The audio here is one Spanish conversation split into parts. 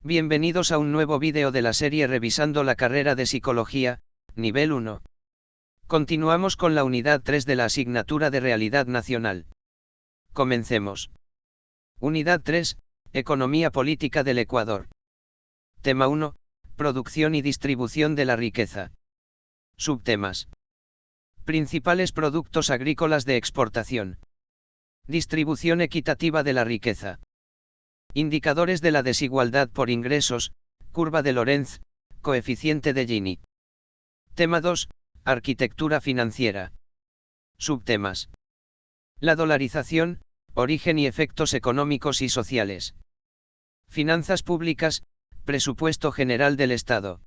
Bienvenidos a un nuevo vídeo de la serie Revisando la carrera de Psicología, nivel 1. Continuamos con la unidad 3 de la asignatura de Realidad Nacional. Comencemos. Unidad 3, Economía Política del Ecuador. Tema 1, Producción y distribución de la riqueza. Subtemas. Principales productos agrícolas de exportación. Distribución equitativa de la riqueza. Indicadores de la desigualdad por ingresos, curva de Lorenz, coeficiente de Gini. Tema 2, Arquitectura financiera. Subtemas. La dolarización, origen y efectos económicos y sociales. Finanzas públicas, presupuesto general del Estado.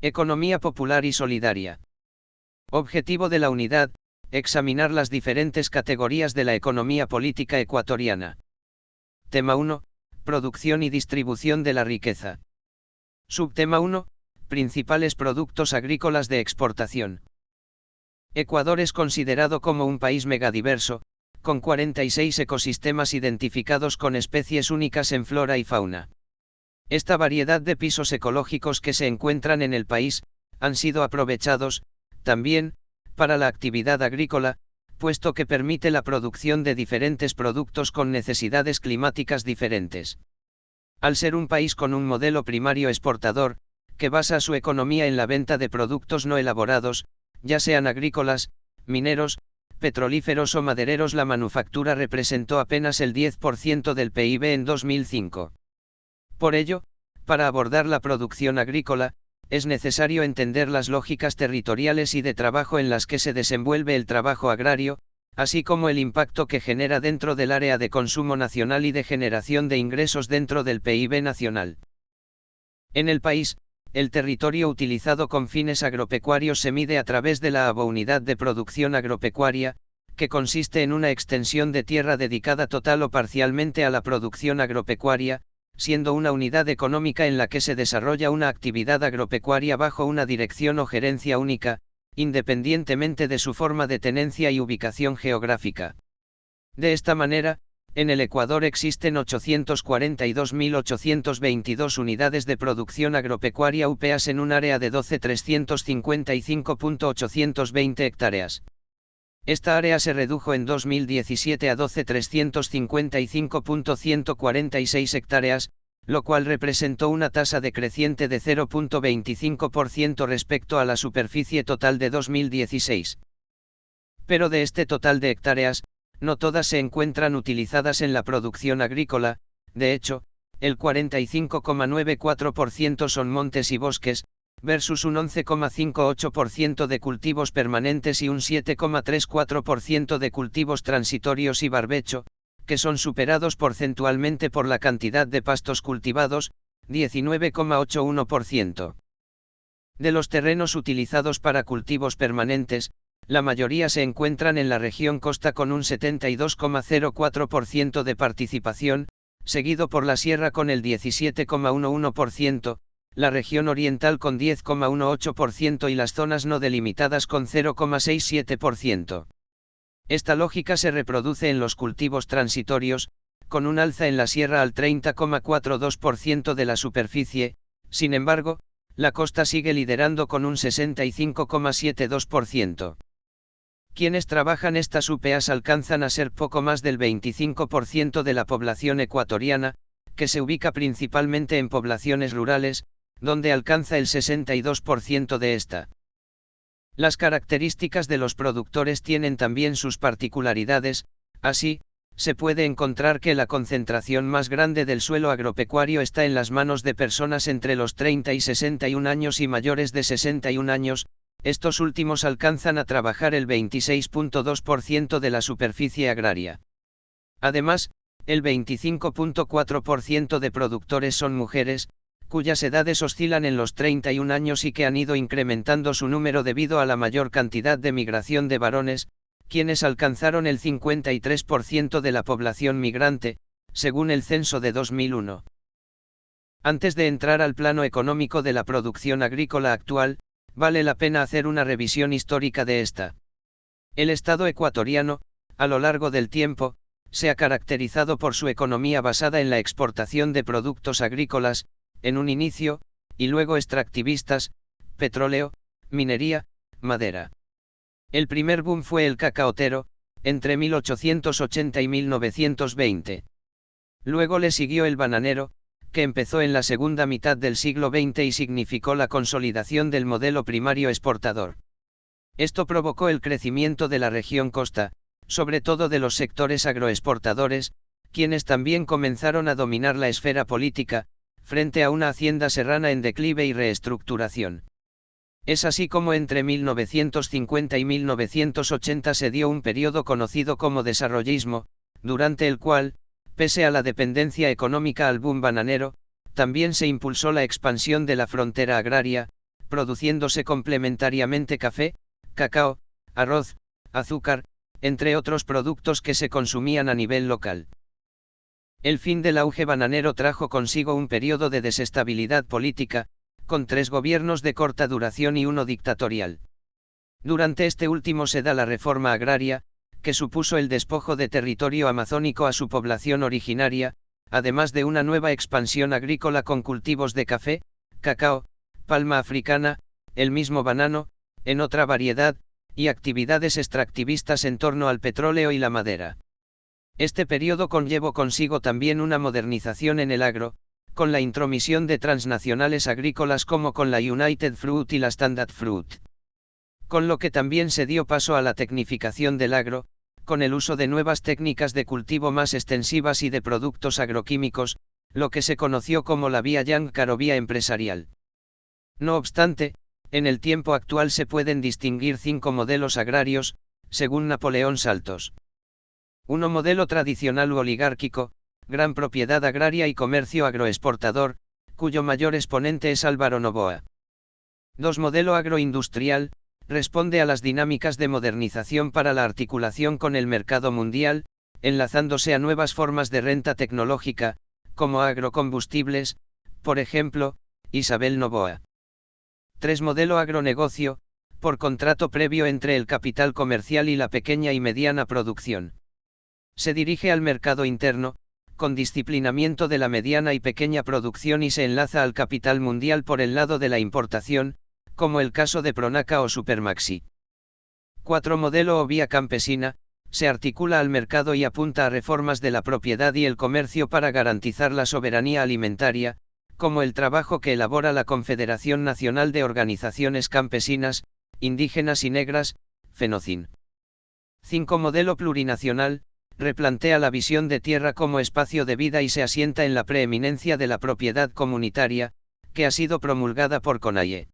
Economía popular y solidaria. Objetivo de la unidad, examinar las diferentes categorías de la economía política ecuatoriana. Tema 1, Producción y distribución de la riqueza. Subtema 1, Principales productos agrícolas de exportación. Ecuador es considerado como un país megadiverso, con 46 ecosistemas identificados con especies únicas en flora y fauna. Esta variedad de pisos ecológicos que se encuentran en el país, han sido aprovechados, también, para la actividad agrícola, puesto que permite la producción de diferentes productos con necesidades climáticas diferentes. Al ser un país con un modelo primario exportador, que basa su economía en la venta de productos no elaborados, ya sean agrícolas, mineros, petrolíferos o madereros, la manufactura representó apenas el 10% del PIB en 2005. Por ello, para abordar la producción agrícola, es necesario entender las lógicas territoriales y de trabajo en las que se desenvuelve el trabajo agrario, así como el impacto que genera dentro del área de consumo nacional y de generación de ingresos dentro del PIB nacional. En el país, el territorio utilizado con fines agropecuarios se mide a través de la ABO, Unidad de Producción Agropecuaria, que consiste en una extensión de tierra dedicada total o parcialmente a la producción agropecuaria, siendo una unidad económica en la que se desarrolla una actividad agropecuaria bajo una dirección o gerencia única, independientemente de su forma de tenencia y ubicación geográfica. De esta manera, en el Ecuador existen 842.822 unidades de producción agropecuaria UPAs en un área de 12.355.820 hectáreas. Esta área se redujo en 2017 a 12.355.146 hectáreas, lo cual representó una tasa decreciente de 0.25% respecto a la superficie total de 2016. Pero de este total de hectáreas, no todas se encuentran utilizadas en la producción agrícola, de hecho, el 45,94% son montes y bosques, versus un 11,58% de cultivos permanentes y un 7,34% de cultivos transitorios y barbecho, que son superados porcentualmente por la cantidad de pastos cultivados, 19,81%. De los terrenos utilizados para cultivos permanentes, la mayoría se encuentran en la región costa con un 72,04% de participación, seguido por la sierra con el 17,11%, la región oriental con 10,18% y las zonas no delimitadas con 0,67%. Esta lógica se reproduce en los cultivos transitorios, con un alza en la sierra al 30,42% de la superficie, sin embargo, la costa sigue liderando con un 65,72%. Quienes trabajan estas UPAs alcanzan a ser poco más del 25% de la población ecuatoriana, que se ubica principalmente en poblaciones rurales, donde alcanza el 62% de esta. Las características de los productores tienen también sus particularidades, así, se puede encontrar que la concentración más grande del suelo agropecuario está en las manos de personas entre los 30 y 61 años y mayores de 61 años, estos últimos alcanzan a trabajar el 26,2% de la superficie agraria. Además, el 25,4% de productores son mujeres, cuyas edades oscilan en los 31 años y que han ido incrementando su número debido a la mayor cantidad de migración de varones, quienes alcanzaron el 53% de la población migrante, según el censo de 2001. Antes de entrar al plano económico de la producción agrícola actual, vale la pena hacer una revisión histórica de esta. El Estado ecuatoriano, a lo largo del tiempo, se ha caracterizado por su economía basada en la exportación de productos agrícolas, en un inicio, y luego extractivistas, petróleo, minería, madera. El primer boom fue el cacaotero, entre 1880 y 1920. Luego le siguió el bananero, que empezó en la segunda mitad del siglo XX y significó la consolidación del modelo primario exportador. Esto provocó el crecimiento de la región costa, sobre todo de los sectores agroexportadores, quienes también comenzaron a dominar la esfera política, frente a una hacienda serrana en declive y reestructuración. Es así como entre 1950 y 1980 se dio un periodo conocido como desarrollismo, durante el cual, pese a la dependencia económica al boom bananero, también se impulsó la expansión de la frontera agraria, produciéndose complementariamente café, cacao, arroz, azúcar, entre otros productos que se consumían a nivel local. El fin del auge bananero trajo consigo un periodo de desestabilidad política, con 3 gobiernos de corta duración y uno dictatorial. Durante este último se da la reforma agraria, que supuso el despojo de territorio amazónico a su población originaria, además de una nueva expansión agrícola con cultivos de café, cacao, palma africana, el mismo banano, en otra variedad, y actividades extractivistas en torno al petróleo y la madera. Este periodo conllevó consigo también una modernización en el agro, con la intromisión de transnacionales agrícolas como con la United Fruit y la Standard Fruit. Con lo que también se dio paso a la tecnificación del agro, con el uso de nuevas técnicas de cultivo más extensivas y de productos agroquímicos, lo que se conoció como la vía Yankar o vía empresarial. No obstante, en el tiempo actual se pueden distinguir 5 modelos agrarios, según Napoleón Saltos. 1 modelo tradicional u oligárquico, gran propiedad agraria y comercio agroexportador, cuyo mayor exponente es Álvaro Noboa. 2 modelo agroindustrial, responde a las dinámicas de modernización para la articulación con el mercado mundial, enlazándose a nuevas formas de renta tecnológica, como agrocombustibles, por ejemplo, Isabel Noboa. 3 modelo agronegocio, por contrato previo entre el capital comercial y la pequeña y mediana producción. Se dirige al mercado interno, con disciplinamiento de la mediana y pequeña producción y se enlaza al capital mundial por el lado de la importación, como el caso de Pronaca o Supermaxi. 4 modelo o vía campesina, se articula al mercado y apunta a reformas de la propiedad y el comercio para garantizar la soberanía alimentaria, como el trabajo que elabora la Confederación Nacional de Organizaciones Campesinas, Indígenas y Negras, FENOCIN. 5 modelo plurinacional, replantea la visión de tierra como espacio de vida y se asienta en la preeminencia de la propiedad comunitaria, que ha sido promulgada por CONAIE.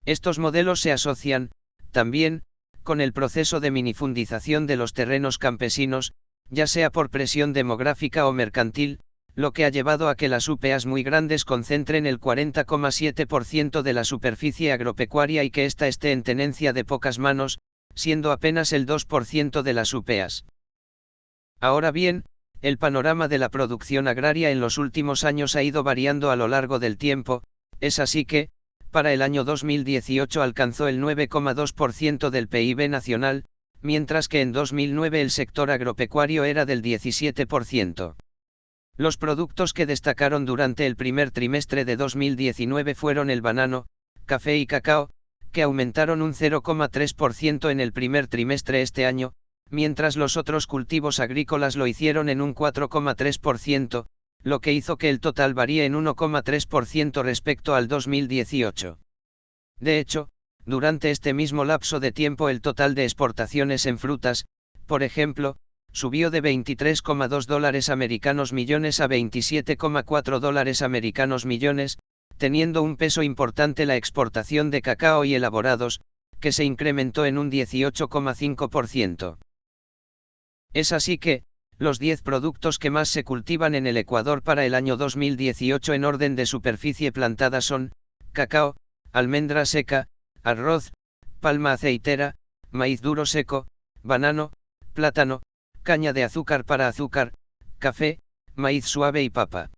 Estos modelos se asocian, también, con el proceso de minifundización de los terrenos campesinos, ya sea por presión demográfica o mercantil, lo que ha llevado a que las UPAs muy grandes concentren el 40,7% de la superficie agropecuaria y que ésta esté en tenencia de pocas manos, siendo apenas el 2% de las UPAs. Ahora bien, el panorama de la producción agraria en los últimos años ha ido variando a lo largo del tiempo, es así que, para el año 2018 alcanzó el 9,2% del PIB nacional, mientras que en 2009 el sector agropecuario era del 17%. Los productos que destacaron durante el primer trimestre de 2019 fueron el banano, café y cacao, que aumentaron un 0,3% en el primer trimestre este año, mientras los otros cultivos agrícolas lo hicieron en un 4,3%, lo que hizo que el total varíe en 1,3% respecto al 2018. De hecho, durante este mismo lapso de tiempo el total de exportaciones en frutas, por ejemplo, subió de $23,2 americanos millones a $27,4 americanos millones, teniendo un peso importante la exportación de cacao y elaborados, que se incrementó en un 18,5%. Es así que, los 10 productos que más se cultivan en el Ecuador para el año 2018 en orden de superficie plantada son, cacao, almendra seca, arroz, palma aceitera, maíz duro seco, banano, plátano, caña de azúcar para azúcar, café, maíz suave y papa.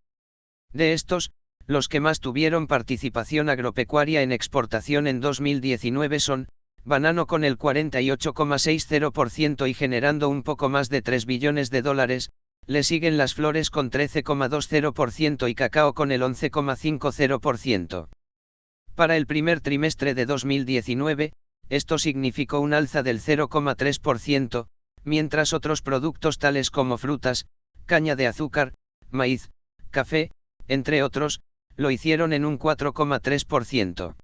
De estos, los que más tuvieron participación agropecuaria en exportación en 2019 son, banano con el 48,60% y generando un poco más de $3 billones, Le siguen las flores con 13,20% y cacao con el 11,50%. Para el primer trimestre de 2019, esto significó un alza del 0,3%, mientras otros productos tales como frutas, caña de azúcar, maíz, café, entre otros, lo hicieron en un 4,3%.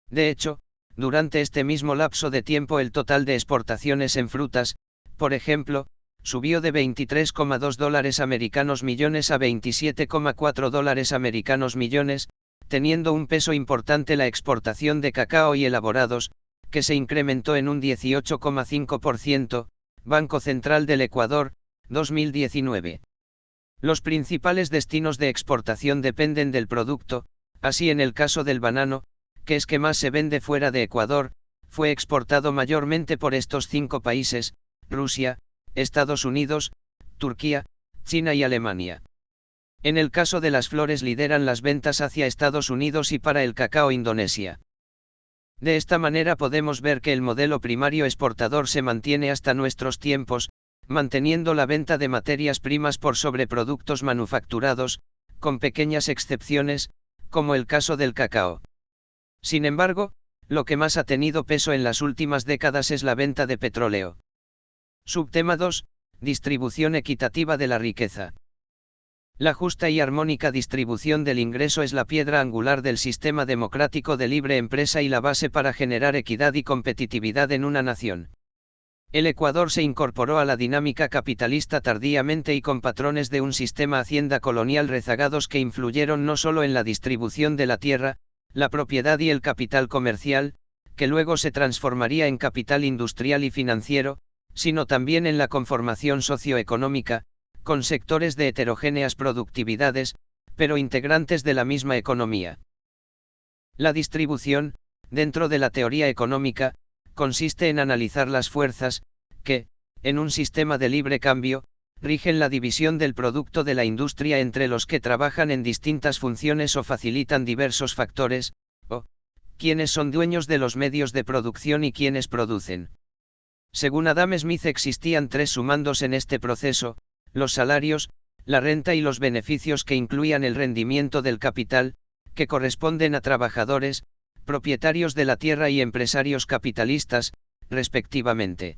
De hecho, durante este mismo lapso de tiempo el total de exportaciones en frutas, por ejemplo, subió de $23,2 americanos millones a $27,4 americanos millones, teniendo un peso importante la exportación de cacao y elaborados, que se incrementó en un 18,5%, Banco Central del Ecuador, 2019. Los principales destinos de exportación dependen del producto, así en el caso del banano, que es que más se vende fuera de Ecuador, fue exportado mayormente por estos 5 países, Rusia, Estados Unidos, Turquía, China y Alemania. En el caso de las flores lideran las ventas hacia Estados Unidos y para el cacao Indonesia. De esta manera podemos ver que el modelo primario exportador se mantiene hasta nuestros tiempos, manteniendo la venta de materias primas por sobre productos manufacturados, con pequeñas excepciones, como el caso del cacao. Sin embargo, lo que más ha tenido peso en las últimas décadas es la venta de petróleo. Subtema 2. Distribución equitativa de la riqueza. La justa y armónica distribución del ingreso es la piedra angular del sistema democrático de libre empresa y la base para generar equidad y competitividad en una nación. El Ecuador se incorporó a la dinámica capitalista tardíamente y con patrones de un sistema hacienda colonial rezagados que influyeron no solo en la distribución de la tierra, la propiedad y el capital comercial, que luego se transformaría en capital industrial y financiero, sino también en la conformación socioeconómica, con sectores de heterogéneas productividades, pero integrantes de la misma economía. La distribución, dentro de la teoría económica, consiste en analizar las fuerzas, que, en un sistema de libre cambio, rigen la división del producto de la industria entre los que trabajan en distintas funciones o facilitan diversos factores, o, quienes son dueños de los medios de producción y quienes producen. Según Adam Smith existían 3 sumandos en este proceso: los salarios, la renta y los beneficios que incluían el rendimiento del capital, que corresponden a trabajadores, propietarios de la tierra y empresarios capitalistas, respectivamente.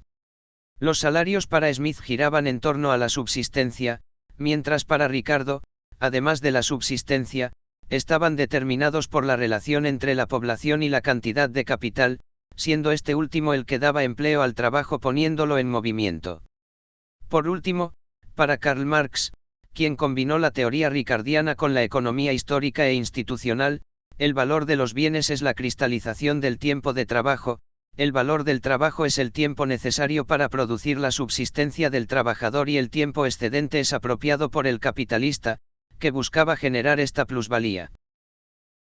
Los salarios para Smith giraban en torno a la subsistencia, mientras para Ricardo, además de la subsistencia, estaban determinados por la relación entre la población y la cantidad de capital, siendo este último el que daba empleo al trabajo poniéndolo en movimiento. Por último, para Karl Marx, quien combinó la teoría ricardiana con la economía histórica e institucional, el valor de los bienes es la cristalización del tiempo de trabajo, el valor del trabajo es el tiempo necesario para producir la subsistencia del trabajador y el tiempo excedente es apropiado por el capitalista, que buscaba generar esta plusvalía.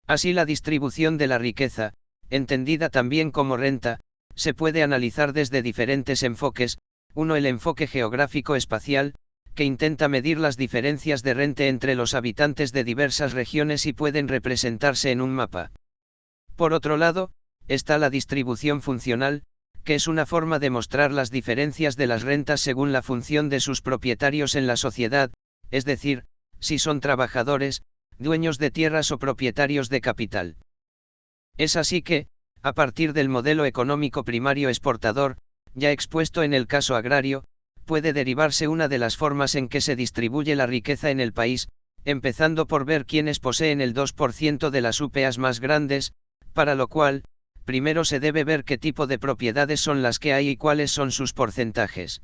Así la distribución de la riqueza, entendida también como renta, se puede analizar desde diferentes enfoques: uno, el enfoque geográfico-espacial, que intenta medir las diferencias de renta entre los habitantes de diversas regiones y pueden representarse en un mapa. Por otro lado, está la distribución funcional, que es una forma de mostrar las diferencias de las rentas según la función de sus propietarios en la sociedad, es decir, si son trabajadores, dueños de tierras o propietarios de capital. Es así que, a partir del modelo económico primario exportador, ya expuesto en el caso agrario, puede derivarse una de las formas en que se distribuye la riqueza en el país, empezando por ver quiénes poseen el 2% de las UPAs más grandes, para lo cual, primero se debe ver qué tipo de propiedades son las que hay y cuáles son sus porcentajes.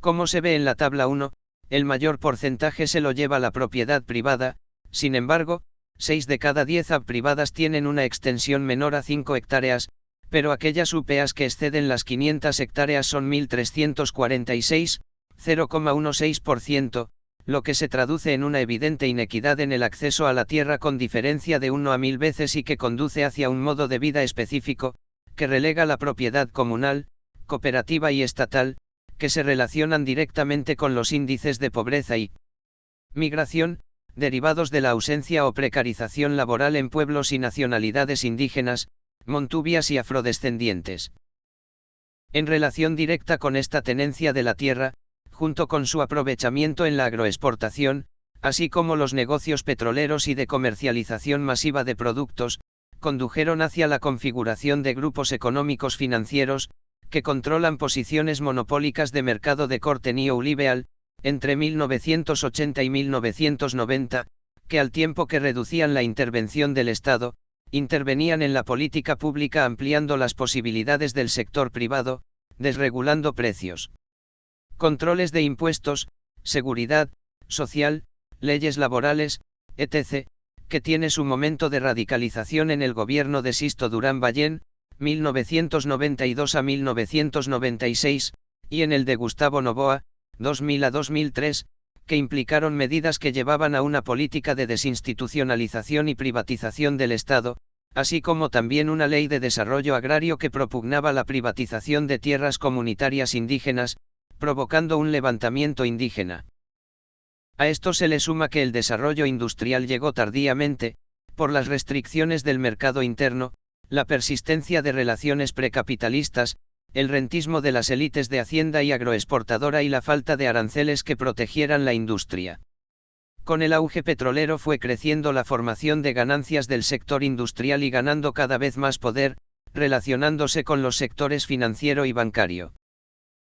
Como se ve en la tabla 1, el mayor porcentaje se lo lleva la propiedad privada, sin embargo, 6 de cada 10 AB privadas tienen una extensión menor a 5 hectáreas, pero aquellas UPAs que exceden las 500 hectáreas son 1.346, 0,16%, lo que se traduce en una evidente inequidad en el acceso a la tierra con diferencia de 1 a 1000 veces y que conduce hacia un modo de vida específico, que relega la propiedad comunal, cooperativa y estatal, que se relacionan directamente con los índices de pobreza y migración, derivados de la ausencia o precarización laboral en pueblos y nacionalidades indígenas, montubias y afrodescendientes. En relación directa con esta tenencia de la tierra, junto con su aprovechamiento en la agroexportación, así como los negocios petroleros y de comercialización masiva de productos, condujeron hacia la configuración de grupos económicos financieros, que controlan posiciones monopólicas de mercado de corte neoliberal, entre 1980 y 1990, que al tiempo que reducían la intervención del Estado, intervenían en la política pública ampliando las posibilidades del sector privado, desregulando precios, controles de impuestos, seguridad social, leyes laborales, etc., que tiene su momento de radicalización en el gobierno de Sisto Durán Ballén, 1992 a 1996, y en el de Gustavo Noboa, 2000 a 2003, que implicaron medidas que llevaban a una política de desinstitucionalización y privatización del Estado, así como también una ley de desarrollo agrario que propugnaba la privatización de tierras comunitarias indígenas, provocando un levantamiento indígena. A esto se le suma que el desarrollo industrial llegó tardíamente, por las restricciones del mercado interno, la persistencia de relaciones precapitalistas, el rentismo de las élites de hacienda y agroexportadora y la falta de aranceles que protegieran la industria. Con el auge petrolero fue creciendo la formación de ganancias del sector industrial y ganando cada vez más poder, relacionándose con los sectores financiero y bancario.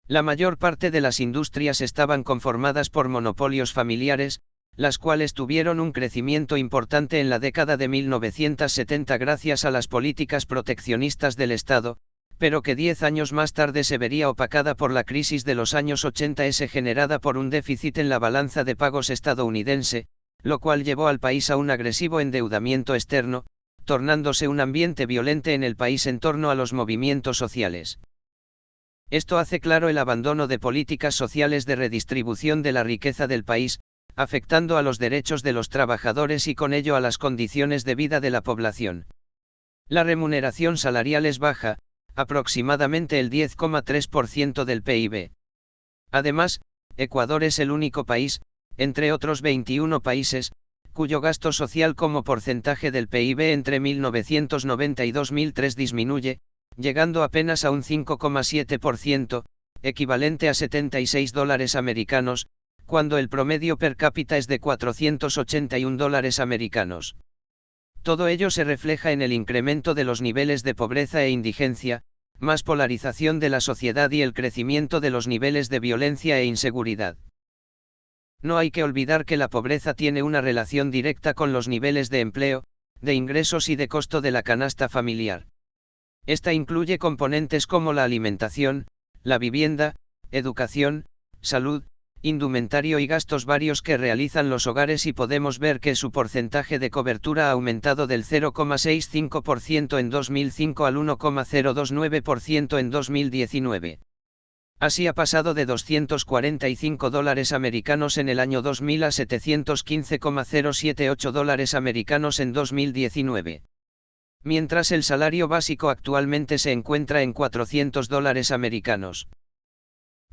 La mayor parte de las industrias estaban conformadas por monopolios familiares, las cuales tuvieron un crecimiento importante en la década de 1970 gracias a las políticas proteccionistas del Estado, pero que 10 años más tarde se vería opacada por la crisis de los años 80 generada por un déficit en la balanza de pagos estadounidense, lo cual llevó al país a un agresivo endeudamiento externo, tornándose un ambiente violento en el país en torno a los movimientos sociales. Esto hace claro el abandono de políticas sociales de redistribución de la riqueza del país, afectando a los derechos de los trabajadores y con ello a las condiciones de vida de la población. La remuneración salarial es baja, aproximadamente el 10,3% del PIB. Además, Ecuador es el único país, entre otros 21 países, cuyo gasto social como porcentaje del PIB entre 1990 y 2003 disminuye, llegando apenas a un 5,7%, equivalente a $76 americanos, cuando el promedio per cápita es de $481 americanos. Todo ello se refleja en el incremento de los niveles de pobreza e indigencia, más polarización de la sociedad y el crecimiento de los niveles de violencia e inseguridad. No hay que olvidar que la pobreza tiene una relación directa con los niveles de empleo, de ingresos y de costo de la canasta familiar. Esta incluye componentes como la alimentación, la vivienda, educación, salud, indumentario y gastos varios que realizan los hogares y podemos ver que su porcentaje de cobertura ha aumentado del 0,65% en 2005 al 1,029% en 2019. Así ha pasado de $245 americanos en el año 2000 a $715,078 americanos en 2019. Mientras el salario básico actualmente se encuentra en $400 americanos.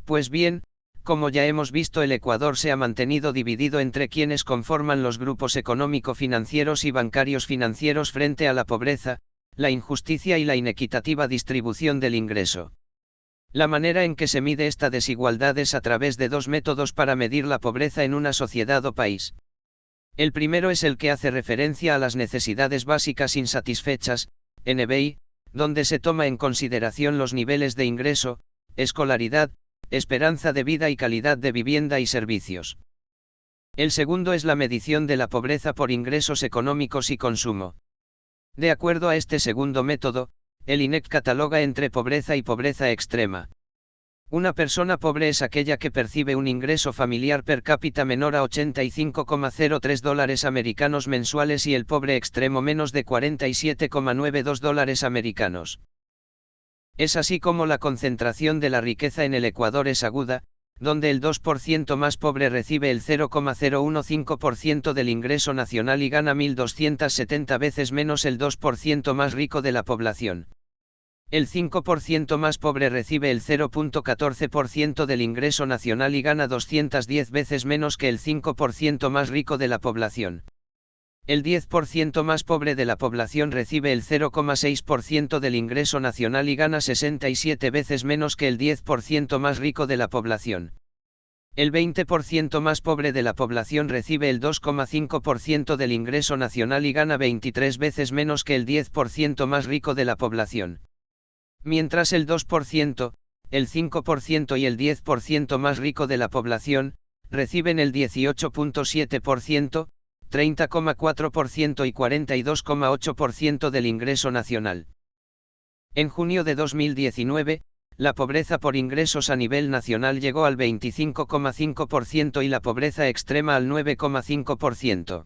Pues bien, como ya hemos visto, el Ecuador se ha mantenido dividido entre quienes conforman los grupos económico-financieros y bancarios financieros frente a la pobreza, la injusticia y la inequitativa distribución del ingreso. La manera en que se mide esta desigualdad es a través de dos métodos para medir la pobreza en una sociedad o país. El primero es el que hace referencia a las necesidades básicas insatisfechas, NBI, donde se toma en consideración los niveles de ingreso, escolaridad, esperanza de vida y calidad de vivienda y servicios. El segundo es la medición de la pobreza por ingresos económicos y consumo. De acuerdo a este segundo método, el INEC cataloga entre pobreza y pobreza extrema. Una persona pobre es aquella que percibe un ingreso familiar per cápita menor a $85,03 americanos mensuales y el pobre extremo menos de $47,92 americanos. Es así como la concentración de la riqueza en el Ecuador es aguda, donde el 2% más pobre recibe el 0,015% del ingreso nacional y gana 1.270 veces menos el 2% más rico de la población. El 5% más pobre recibe el 0,14% del ingreso nacional y gana 210 veces menos que el 5% más rico de la población. El 10% más pobre de la población recibe el 0,6% del ingreso nacional y gana 67 veces menos que el 10% más rico de la población. El 20% más pobre de la población recibe el 2,5% del ingreso nacional y gana 23 veces menos que el 10% más rico de la población. Mientras el 2%, el 5% y el 10% más rico de la población, reciben el 18,7%, 30,4% y 42,8% del ingreso nacional. En junio de 2019, la pobreza por ingresos a nivel nacional llegó al 25,5% y la pobreza extrema al 9,5%.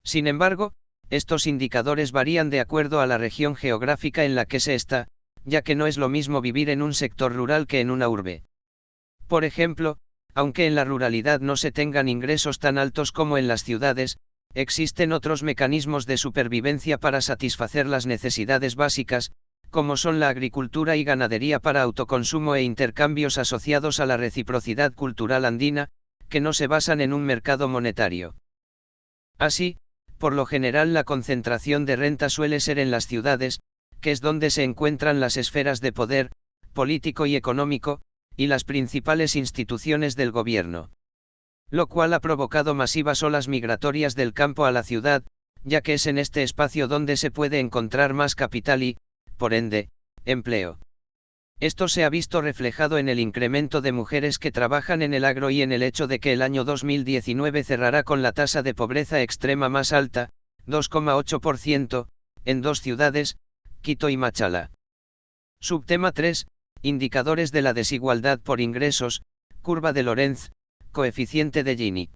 Sin embargo, estos indicadores varían de acuerdo a la región geográfica en la que se está, ya que no es lo mismo vivir en un sector rural que en una urbe. Por ejemplo, aunque en la ruralidad no se tengan ingresos tan altos como en las ciudades, existen otros mecanismos de supervivencia para satisfacer las necesidades básicas, como son la agricultura y ganadería para autoconsumo e intercambios asociados a la reciprocidad cultural andina, que no se basan en un mercado monetario. Así, por lo general la concentración de renta suele ser en las ciudades, que es donde se encuentran las esferas de poder, político y económico, y las principales instituciones del gobierno. Lo cual ha provocado masivas olas migratorias del campo a la ciudad, ya que es en este espacio donde se puede encontrar más capital y, por ende, empleo. Esto se ha visto reflejado en el incremento de mujeres que trabajan en el agro y en el hecho de que el año 2019 cerrará con la tasa de pobreza extrema más alta, 2,8%, en dos ciudades, Quito y Machala. Subtema 3, Indicadores de la desigualdad por ingresos, curva de Lorenz, coeficiente de Gini.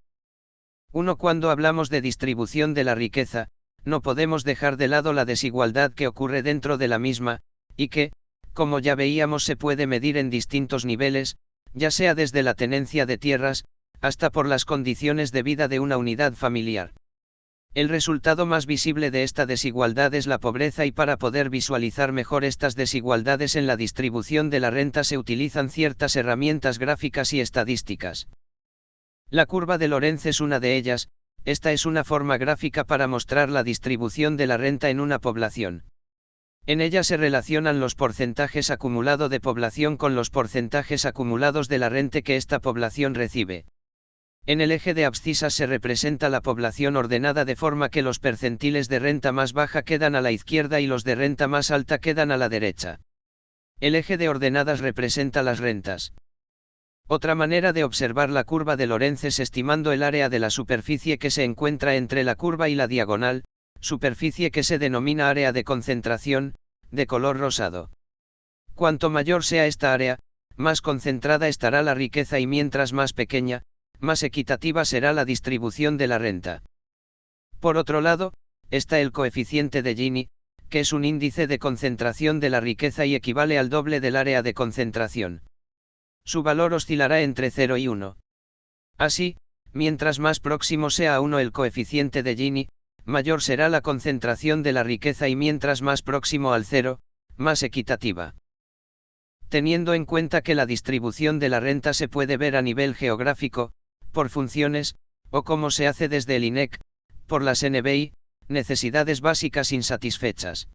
1. Cuando hablamos de distribución de la riqueza, no podemos dejar de lado la desigualdad que ocurre dentro de la misma, y que, como ya veíamos, se puede medir en distintos niveles, ya sea desde la tenencia de tierras, hasta por las condiciones de vida de una unidad familiar. El resultado más visible de esta desigualdad es la pobreza, y para poder visualizar mejor estas desigualdades en la distribución de la renta se utilizan ciertas herramientas gráficas y estadísticas. La curva de Lorenz es una de ellas. Esta es una forma gráfica para mostrar la distribución de la renta en una población. En ella se relacionan los porcentajes acumulados de población con los porcentajes acumulados de la renta que esta población recibe. En el eje de abscisas se representa la población ordenada de forma que los percentiles de renta más baja quedan a la izquierda y los de renta más alta quedan a la derecha. El eje de ordenadas representa las rentas. Otra manera de observar la curva de Lorenz es estimando el área de la superficie que se encuentra entre la curva y la diagonal, superficie que se denomina área de concentración, de color rosado. Cuanto mayor sea esta área, más concentrada estará la riqueza, y mientras más pequeña, más equitativa será la distribución de la renta. Por otro lado, está el coeficiente de Gini, que es un índice de concentración de la riqueza y equivale al doble del área de concentración. Su valor oscilará entre 0 y 1. Así, mientras más próximo sea a 1 el coeficiente de Gini, mayor será la concentración de la riqueza, y mientras más próximo al 0, más equitativa. Teniendo en cuenta que la distribución de la renta se puede ver a nivel geográfico, por funciones, o como se hace desde el INEC, por las NBI, necesidades básicas insatisfechas.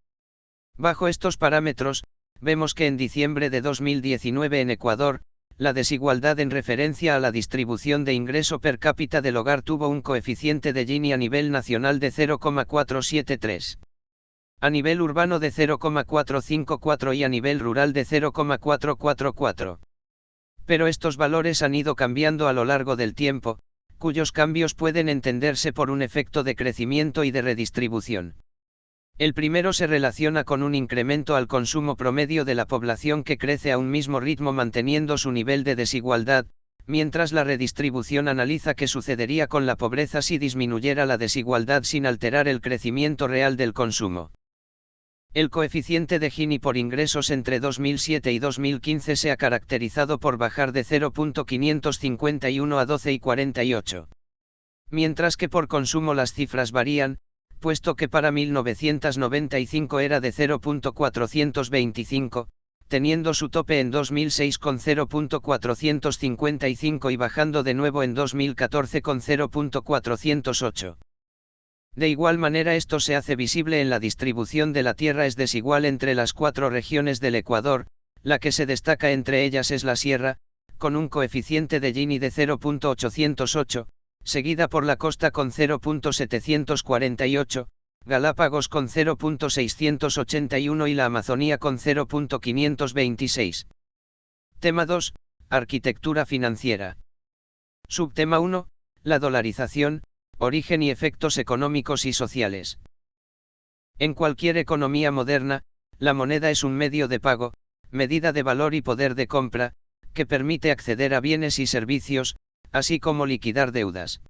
Bajo estos parámetros, vemos que en diciembre de 2019 en Ecuador, la desigualdad en referencia a la distribución de ingreso per cápita del hogar tuvo un coeficiente de Gini a nivel nacional de 0,473. A nivel urbano de 0,454 y a nivel rural de 0,444. Pero estos valores han ido cambiando a lo largo del tiempo, cuyos cambios pueden entenderse por un efecto de crecimiento y de redistribución. El primero se relaciona con un incremento al consumo promedio de la población que crece a un mismo ritmo manteniendo su nivel de desigualdad, mientras la redistribución analiza qué sucedería con la pobreza si disminuyera la desigualdad sin alterar el crecimiento real del consumo. El coeficiente de Gini por ingresos entre 2007 y 2015 se ha caracterizado por bajar de 0,551 a 12,48. Mientras que por consumo las cifras varían, puesto que para 1995 era de 0,425, teniendo su tope en 2006 con 0,455 y bajando de nuevo en 2014 con 0,408. De igual manera esto se hace visible en la distribución de la tierra, es desigual entre las 4 regiones del Ecuador, la que se destaca entre ellas es la sierra, con un coeficiente de Gini de 0.808, seguida por la costa con 0.748, Galápagos con 0.681 y la Amazonía con 0.526. Tema 2. Arquitectura financiera. Subtema 1. La dolarización, origen y efectos económicos y sociales. En cualquier economía moderna, la moneda es un medio de pago, medida de valor y poder de compra, que permite acceder a bienes y servicios, así como liquidar deudas.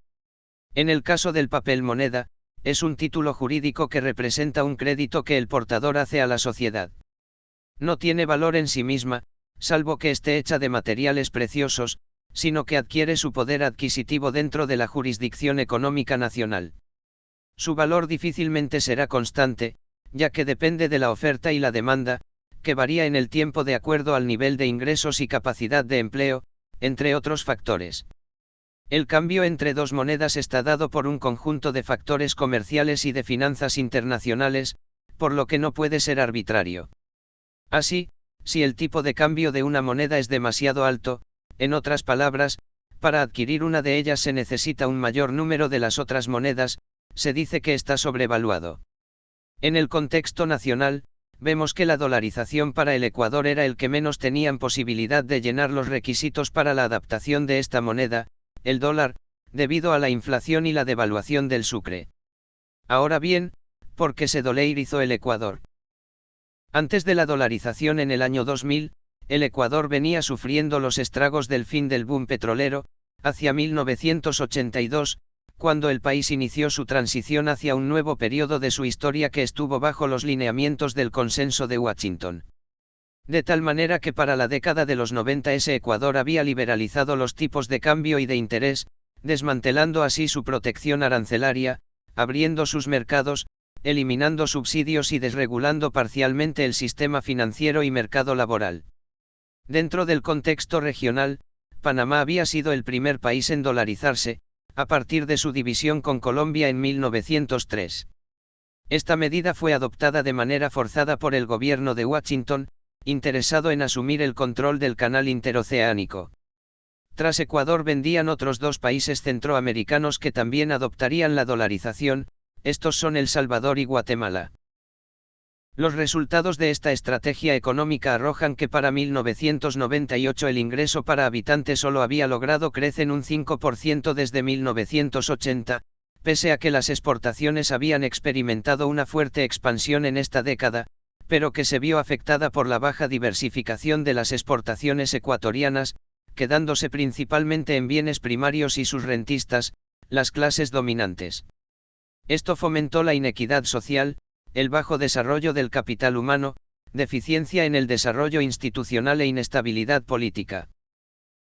En el caso del papel moneda, es un título jurídico que representa un crédito que el portador hace a la sociedad. No tiene valor en sí misma, salvo que esté hecha de materiales preciosos, sino que adquiere su poder adquisitivo dentro de la jurisdicción económica nacional. Su valor difícilmente será constante, ya que depende de la oferta y la demanda, que varía en el tiempo de acuerdo al nivel de ingresos y capacidad de empleo, entre otros factores. El cambio entre dos monedas está dado por un conjunto de factores comerciales y de finanzas internacionales, por lo que no puede ser arbitrario. Así, si el tipo de cambio de una moneda es demasiado alto, en otras palabras, para adquirir una de ellas se necesita un mayor número de las otras monedas, se dice que está sobrevaluado. En el contexto nacional, vemos que la dolarización para el Ecuador era el que menos tenían posibilidad de llenar los requisitos para la adaptación de esta moneda, el dólar, debido a la inflación y la devaluación del sucre. Ahora bien, ¿por qué se dolarizó el Ecuador? Antes de la dolarización en el año 2000, el Ecuador venía sufriendo los estragos del fin del boom petrolero, hacia 1982, cuando el país inició su transición hacia un nuevo periodo de su historia que estuvo bajo los lineamientos del Consenso de Washington. De tal manera que para la década de los 90 ese Ecuador había liberalizado los tipos de cambio y de interés, desmantelando así su protección arancelaria, abriendo sus mercados, eliminando subsidios y desregulando parcialmente el sistema financiero y mercado laboral. Dentro del contexto regional, Panamá había sido el primer país en dolarizarse, a partir de su división con Colombia en 1903. Esta medida fue adoptada de manera forzada por el gobierno de Washington, interesado en asumir el control del canal interoceánico. Tras Ecuador vendían otros dos países centroamericanos que también adoptarían la dolarización, estos son El Salvador y Guatemala. Los resultados de esta estrategia económica arrojan que para 1998 el ingreso para habitante solo había logrado crecer un 5% desde 1980, pese a que las exportaciones habían experimentado una fuerte expansión en esta década, pero que se vio afectada por la baja diversificación de las exportaciones ecuatorianas, quedándose principalmente en bienes primarios y sus rentistas, las clases dominantes. Esto fomentó la inequidad social, el bajo desarrollo del capital humano, deficiencia en el desarrollo institucional e inestabilidad política.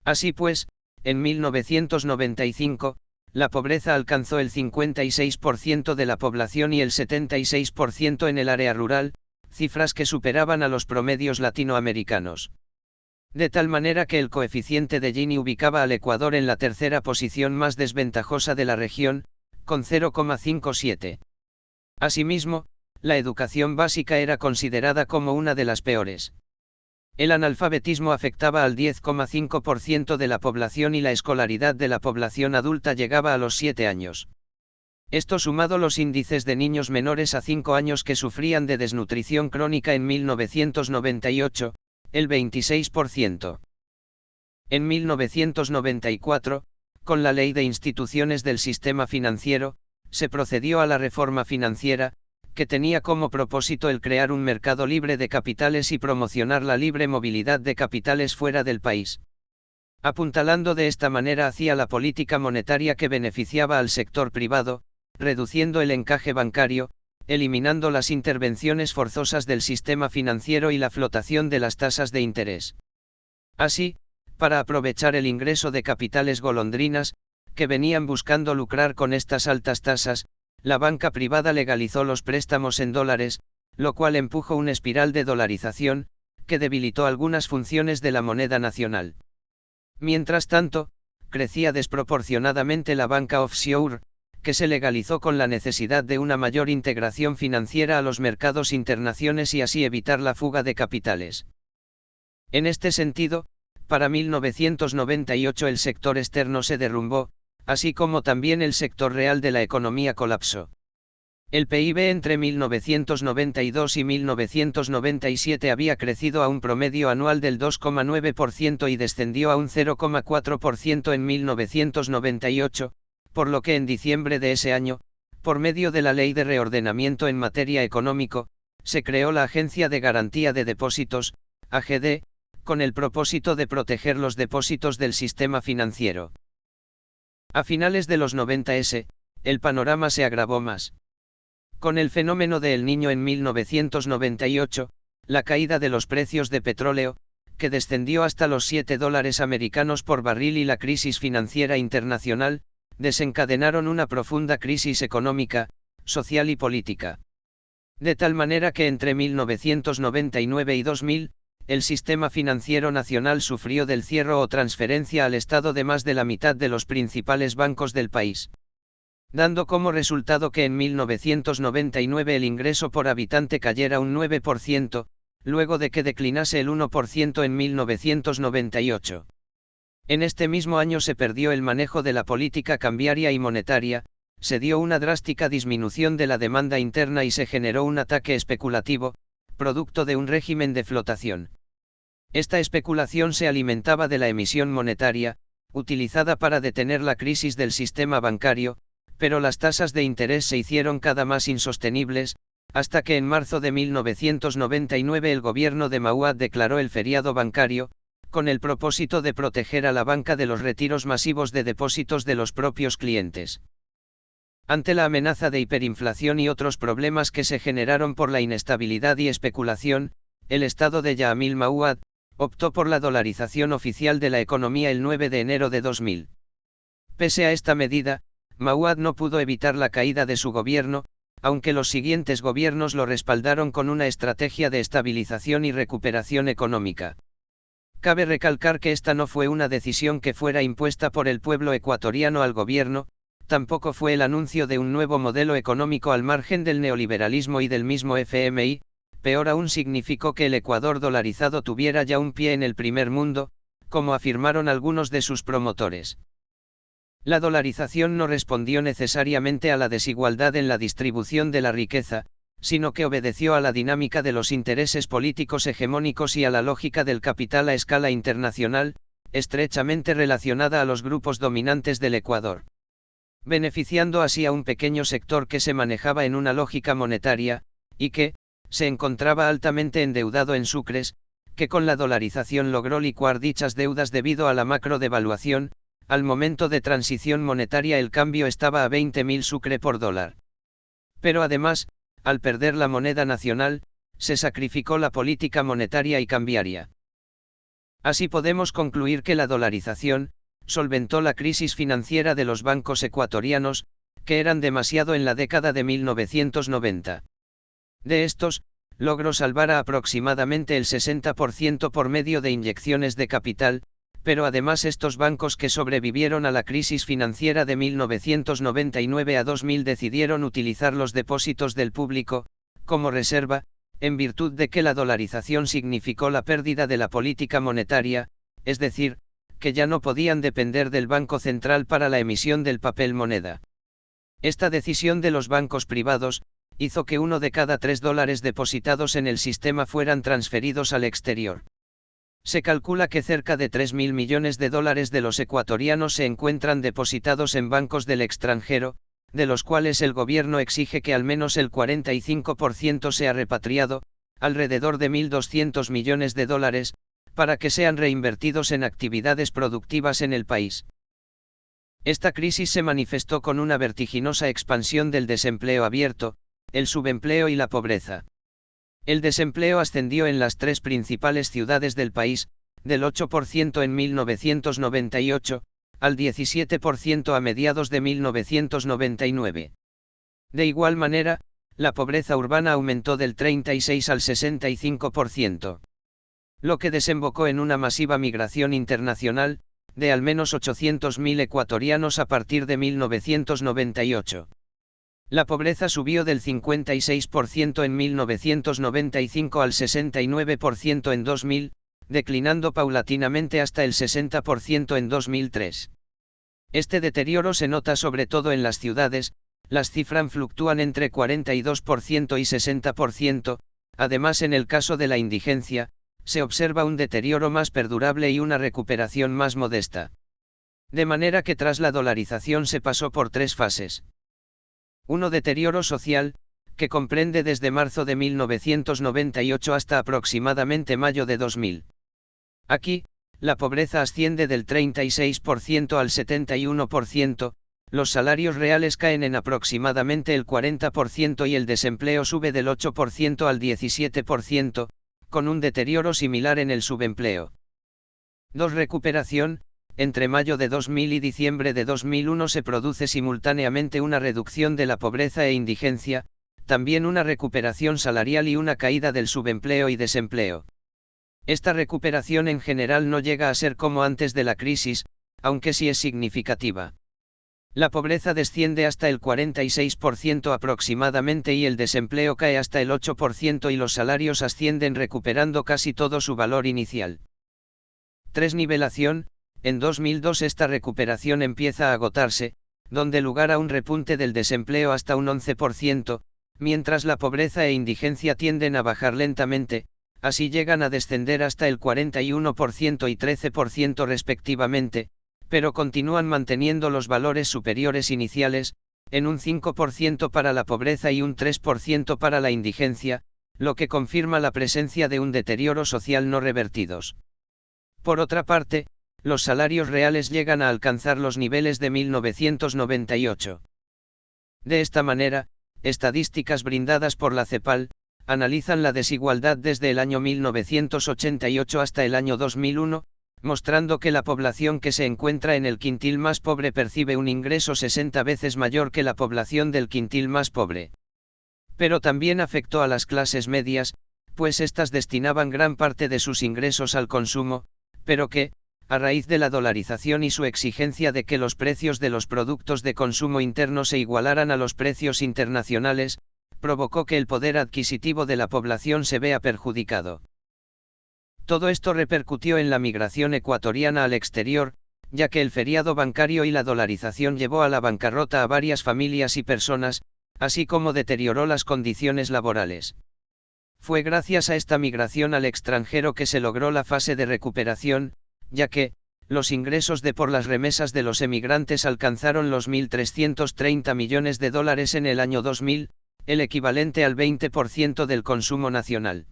Así pues, en 1995, la pobreza alcanzó el 56% de la población y el 76% en el área rural, cifras que superaban a los promedios latinoamericanos. De tal manera que el coeficiente de Gini ubicaba al Ecuador en la tercera posición más desventajosa de la región, con 0,57. Asimismo, la educación básica era considerada como una de las peores. El analfabetismo afectaba al 10,5% de la población y la escolaridad de la población adulta llegaba a los 7 años. Esto sumado los índices de niños menores a 5 años que sufrían de desnutrición crónica en 1998, el 26%. En 1994, con la Ley de Instituciones del Sistema Financiero, se procedió a la reforma financiera, que tenía como propósito el crear un mercado libre de capitales y promocionar la libre movilidad de capitales fuera del país. Apuntalando de esta manera hacia la política monetaria que beneficiaba al sector privado, reduciendo el encaje bancario, eliminando las intervenciones forzosas del sistema financiero y la flotación de las tasas de interés. Así, para aprovechar el ingreso de capitales golondrinas, que venían buscando lucrar con estas altas tasas, la banca privada legalizó los préstamos en dólares, lo cual empujó una espiral de dolarización, que debilitó algunas funciones de la moneda nacional. Mientras tanto, crecía desproporcionadamente la banca offshore, que se legalizó con la necesidad de una mayor integración financiera a los mercados internacionales y así evitar la fuga de capitales. En este sentido, Para 1998 el sector externo se derrumbó, así como también el sector real de la economía colapsó. El PIB entre 1992 y 1997 había crecido a un promedio anual del 2,9% y descendió a un 0,4% en 1998, por lo que en diciembre de ese año, por medio de la Ley de Reordenamiento en Materia Económico, se creó la Agencia de Garantía de Depósitos, AGD, con el propósito de proteger los depósitos del sistema financiero. A finales de los 90s, el panorama se agravó más. Con el fenómeno de El Niño en 1998, la caída de los precios de petróleo, que descendió hasta los $7 americanos por barril, y la crisis financiera internacional, desencadenaron una profunda crisis económica, social y política. De tal manera que entre 1999 y 2000, el sistema financiero nacional sufrió del cierre o transferencia al Estado de más de la mitad de los principales bancos del país, dando como resultado que en 1999 el ingreso por habitante cayera un 9%, luego de que declinase el 1% en 1998. En este mismo año se perdió el manejo de la política cambiaria y monetaria, se dio una drástica disminución de la demanda interna y se generó un ataque especulativo, producto de un régimen de flotación. Esta especulación se alimentaba de la emisión monetaria, utilizada para detener la crisis del sistema bancario, pero las tasas de interés se hicieron cada más insostenibles, hasta que en marzo de 1999 el gobierno de Mauad declaró el feriado bancario, con el propósito de proteger a la banca de los retiros masivos de depósitos de los propios clientes. Ante la amenaza de hiperinflación y otros problemas que se generaron por la inestabilidad y especulación, el Estado de Yamil Mauad optó por la dolarización oficial de la economía el 9 de enero de 2000. Pese a esta medida, Mauad no pudo evitar la caída de su gobierno, aunque los siguientes gobiernos lo respaldaron con una estrategia de estabilización y recuperación económica. Cabe recalcar que esta no fue una decisión que fuera impuesta por el pueblo ecuatoriano al gobierno, tampoco fue el anuncio de un nuevo modelo económico al margen del neoliberalismo y del mismo FMI, peor aún significó que el Ecuador dolarizado tuviera ya un pie en el primer mundo, como afirmaron algunos de sus promotores. La dolarización no respondió necesariamente a la desigualdad en la distribución de la riqueza, sino que obedeció a la dinámica de los intereses políticos hegemónicos y a la lógica del capital a escala internacional, estrechamente relacionada a los grupos dominantes del Ecuador, beneficiando así a un pequeño sector que se manejaba en una lógica monetaria, y que se encontraba altamente endeudado en sucres, que con la dolarización logró licuar dichas deudas debido a la macrodevaluación. Al momento de transición monetaria el cambio estaba a 20.000 sucre por dólar. Pero además, al perder la moneda nacional, se sacrificó la política monetaria y cambiaria. Así podemos concluir que la dolarización solventó la crisis financiera de los bancos ecuatorianos, que eran demasiado en la década de 1990. De estos, logró salvar a aproximadamente el 60% por medio de inyecciones de capital, pero además estos bancos que sobrevivieron a la crisis financiera de 1999 a 2000 decidieron utilizar los depósitos del público, como reserva, en virtud de que la dolarización significó la pérdida de la política monetaria, es decir, que ya no podían depender del Banco Central para la emisión del papel moneda. Esta decisión de los bancos privados hizo que 1 de cada 3 dólares depositados en el sistema fueran transferidos al exterior. Se calcula que cerca de 3.000 millones de dólares de los ecuatorianos se encuentran depositados en bancos del extranjero, de los cuales el gobierno exige que al menos el 45% sea repatriado, alrededor de 1.200 millones de dólares, para que sean reinvertidos en actividades productivas en el país. Esta crisis se manifestó con una vertiginosa expansión del desempleo abierto, el subempleo y la pobreza. El desempleo ascendió en las 3 principales ciudades del país, del 8% en 1998, al 17% a mediados de 1999. De igual manera, la pobreza urbana aumentó del 36 al 65%. Lo que desembocó en una masiva migración internacional, de al menos 800.000 ecuatorianos a partir de 1998. La pobreza subió del 56% en 1995 al 69% en 2000, declinando paulatinamente hasta el 60% en 2003. Este deterioro se nota sobre todo en las ciudades, las cifras fluctúan entre 42% y 60%, además en el caso de la indigencia, se observa un deterioro más perdurable y una recuperación más modesta. De manera que tras la dolarización se pasó por tres fases. 1. Deterioro social, que comprende desde marzo de 1998 hasta aproximadamente mayo de 2000. Aquí, la pobreza asciende del 36% al 71%, los salarios reales caen en aproximadamente el 40% y el desempleo sube del 8% al 17%, con un deterioro similar en el subempleo. 2. Recuperación. Entre mayo de 2000 y diciembre de 2001 se produce simultáneamente una reducción de la pobreza e indigencia, también una recuperación salarial y una caída del subempleo y desempleo. Esta recuperación en general no llega a ser como antes de la crisis, aunque sí es significativa. La pobreza desciende hasta el 46% aproximadamente y el desempleo cae hasta el 8% y los salarios ascienden recuperando casi todo su valor inicial. 3. Nivelación. En 2002 esta recuperación empieza a agotarse, donde lugar a un repunte del desempleo hasta un 11%, mientras la pobreza e indigencia tienden a bajar lentamente, así llegan a descender hasta el 41% y 13% respectivamente, pero continúan manteniendo los valores superiores iniciales, en un 5% para la pobreza y un 3% para la indigencia, lo que confirma la presencia de un deterioro social no revertidos. Por otra parte, los salarios reales llegan a alcanzar los niveles de 1998. De esta manera, estadísticas brindadas por la CEPAL, analizan la desigualdad desde el año 1988 hasta el año 2001, mostrando que la población que se encuentra en el quintil más pobre percibe un ingreso 60 veces mayor que la población del quintil más pobre. Pero también afectó a las clases medias, pues éstas destinaban gran parte de sus ingresos al consumo, pero que, a raíz de la dolarización y su exigencia de que los precios de los productos de consumo interno se igualaran a los precios internacionales, provocó que el poder adquisitivo de la población se vea perjudicado. Todo esto repercutió en la migración ecuatoriana al exterior, ya que el feriado bancario y la dolarización llevó a la bancarrota a varias familias y personas, así como deterioró las condiciones laborales. Fue gracias a esta migración al extranjero que se logró la fase de recuperación, ya que, los ingresos de por las remesas de los emigrantes alcanzaron los $1.330 millones en el año 2000, el equivalente al 20% del consumo nacional.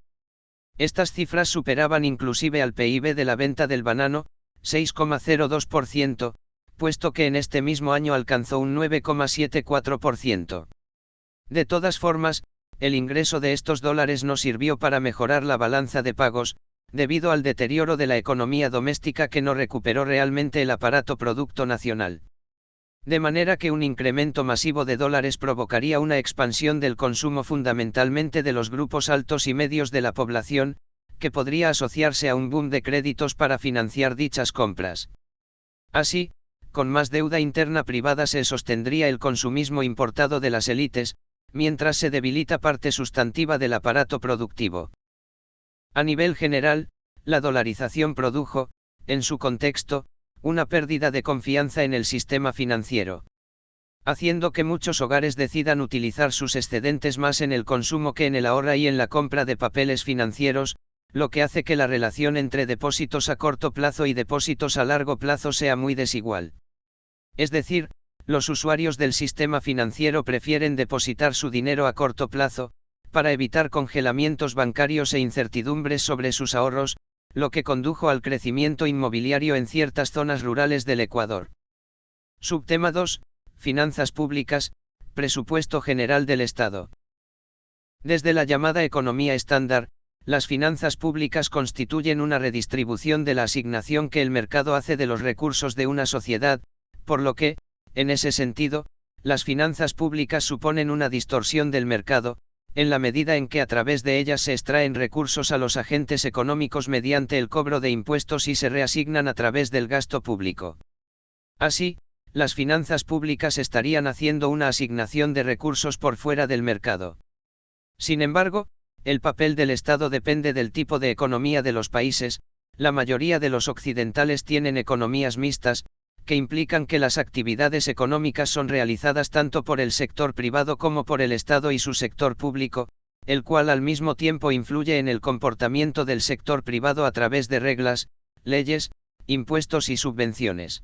Estas cifras superaban inclusive al PIB de la venta del banano, 6,02%, puesto que en este mismo año alcanzó un 9,74%. De todas formas, el ingreso de estos dólares no sirvió para mejorar la balanza de pagos, debido al deterioro de la economía doméstica que no recuperó realmente el aparato producto nacional. De manera que un incremento masivo de dólares provocaría una expansión del consumo fundamentalmente de los grupos altos y medios de la población, que podría asociarse a un boom de créditos para financiar dichas compras. Así, con más deuda interna privada se sostendría el consumismo importado de las élites, mientras se debilita parte sustantiva del aparato productivo. A nivel general, la dolarización produjo, en su contexto, una pérdida de confianza en el sistema financiero, haciendo que muchos hogares decidan utilizar sus excedentes más en el consumo que en el ahorro y en la compra de papeles financieros, lo que hace que la relación entre depósitos a corto plazo y depósitos a largo plazo sea muy desigual. Es decir, los usuarios del sistema financiero prefieren depositar su dinero a corto plazo, para evitar congelamientos bancarios e incertidumbres sobre sus ahorros, lo que condujo al crecimiento inmobiliario en ciertas zonas rurales del Ecuador. Subtema 2. Finanzas públicas, presupuesto general del Estado. Desde la llamada economía estándar, las finanzas públicas constituyen una redistribución de la asignación que el mercado hace de los recursos de una sociedad, por lo que, en ese sentido, las finanzas públicas suponen una distorsión del mercado, en la medida en que a través de ellas se extraen recursos a los agentes económicos mediante el cobro de impuestos y se reasignan a través del gasto público. Así, las finanzas públicas estarían haciendo una asignación de recursos por fuera del mercado. Sin embargo, el papel del Estado depende del tipo de economía de los países, la mayoría de los occidentales tienen economías mixtas, que implican que las actividades económicas son realizadas tanto por el sector privado como por el Estado y su sector público, el cual al mismo tiempo influye en el comportamiento del sector privado a través de reglas, leyes, impuestos y subvenciones.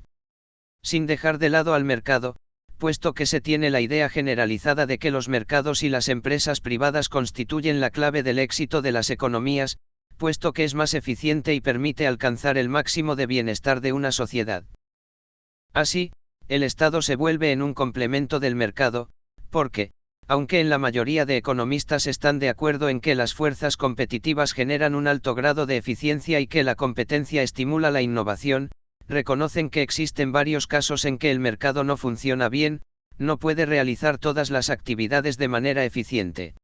Sin dejar de lado al mercado, puesto que se tiene la idea generalizada de que los mercados y las empresas privadas constituyen la clave del éxito de las economías, puesto que es más eficiente y permite alcanzar el máximo de bienestar de una sociedad. Así, el Estado se vuelve en un complemento del mercado, porque, aunque en la mayoría de economistas están de acuerdo en que las fuerzas competitivas generan un alto grado de eficiencia y que la competencia estimula la innovación, reconocen que existen varios casos en que el mercado no funciona bien, no puede realizar todas las actividades de manera eficiente.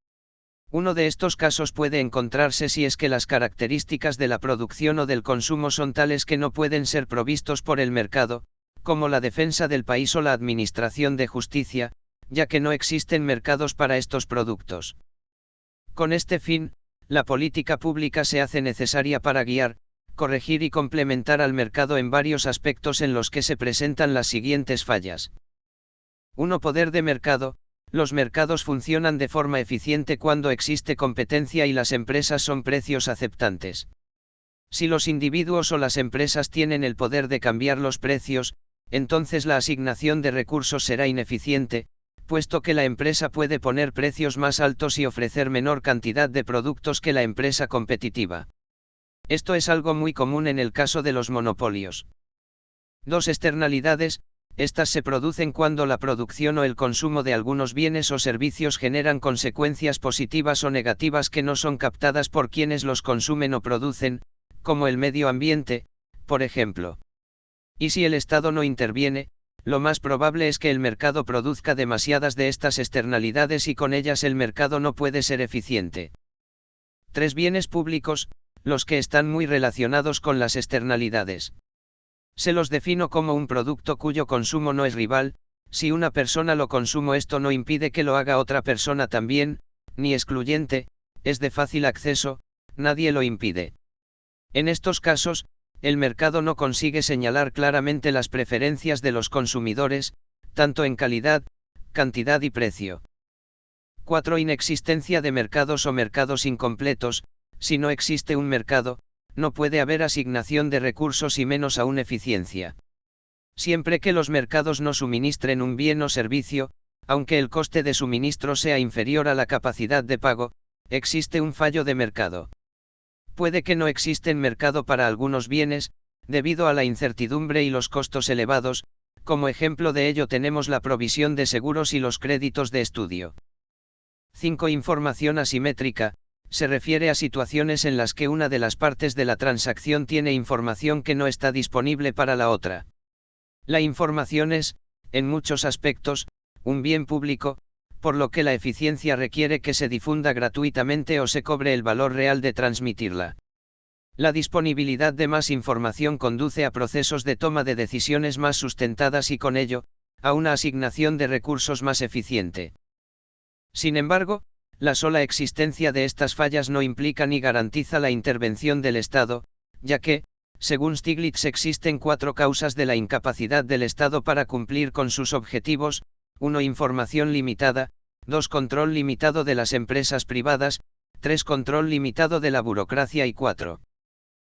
Uno de estos casos puede encontrarse si es que las características de la producción o del consumo son tales que no pueden ser provistos por el mercado, como la defensa del país o la administración de justicia, ya que no existen mercados para estos productos. Con este fin, la política pública se hace necesaria para guiar, corregir y complementar al mercado en varios aspectos en los que se presentan las siguientes fallas. 1. Poder de mercado. Los mercados funcionan de forma eficiente cuando existe competencia y las empresas son precios aceptantes. Si los individuos o las empresas tienen el poder de cambiar los precios, entonces la asignación de recursos será ineficiente, puesto que la empresa puede poner precios más altos y ofrecer menor cantidad de productos que la empresa competitiva. Esto es algo muy común en el caso de los monopolios. 2. Externalidades. Estas se producen cuando la producción o el consumo de algunos bienes o servicios generan consecuencias positivas o negativas que no son captadas por quienes los consumen o producen, como el medio ambiente, por ejemplo. Y si el Estado no interviene, lo más probable es que el mercado produzca demasiadas de estas externalidades y con ellas el mercado no puede ser eficiente. 3. Bienes públicos, los que están muy relacionados con las externalidades. Se los defino como un producto cuyo consumo no es rival, si una persona lo consume esto no impide que lo haga otra persona también, ni excluyente, es de fácil acceso, nadie lo impide. En estos casos, el mercado no consigue señalar claramente las preferencias de los consumidores, tanto en calidad, cantidad y precio. 4. Inexistencia de mercados o mercados incompletos. Si no existe un mercado, no puede haber asignación de recursos y menos aún eficiencia. Siempre que los mercados no suministren un bien o servicio, aunque el coste de suministro sea inferior a la capacidad de pago, existe un fallo de mercado. Puede que no exista mercado para algunos bienes, debido a la incertidumbre y los costos elevados, como ejemplo de ello tenemos la provisión de seguros y los créditos de estudio. 5. Información asimétrica. Se refiere a situaciones en las que una de las partes de la transacción tiene información que no está disponible para la otra. La información es, en muchos aspectos, un bien público, por lo que la eficiencia requiere que se difunda gratuitamente o se cobre el valor real de transmitirla. La disponibilidad de más información conduce a procesos de toma de decisiones más sustentadas y con ello, a una asignación de recursos más eficiente. Sin embargo, la sola existencia de estas fallas no implica ni garantiza la intervención del Estado, ya que, según Stiglitz, existen 4 causas de la incapacidad del Estado para cumplir con sus objetivos: 1. Información limitada, 2. Control limitado de las empresas privadas, 3. Control limitado de la burocracia y 4.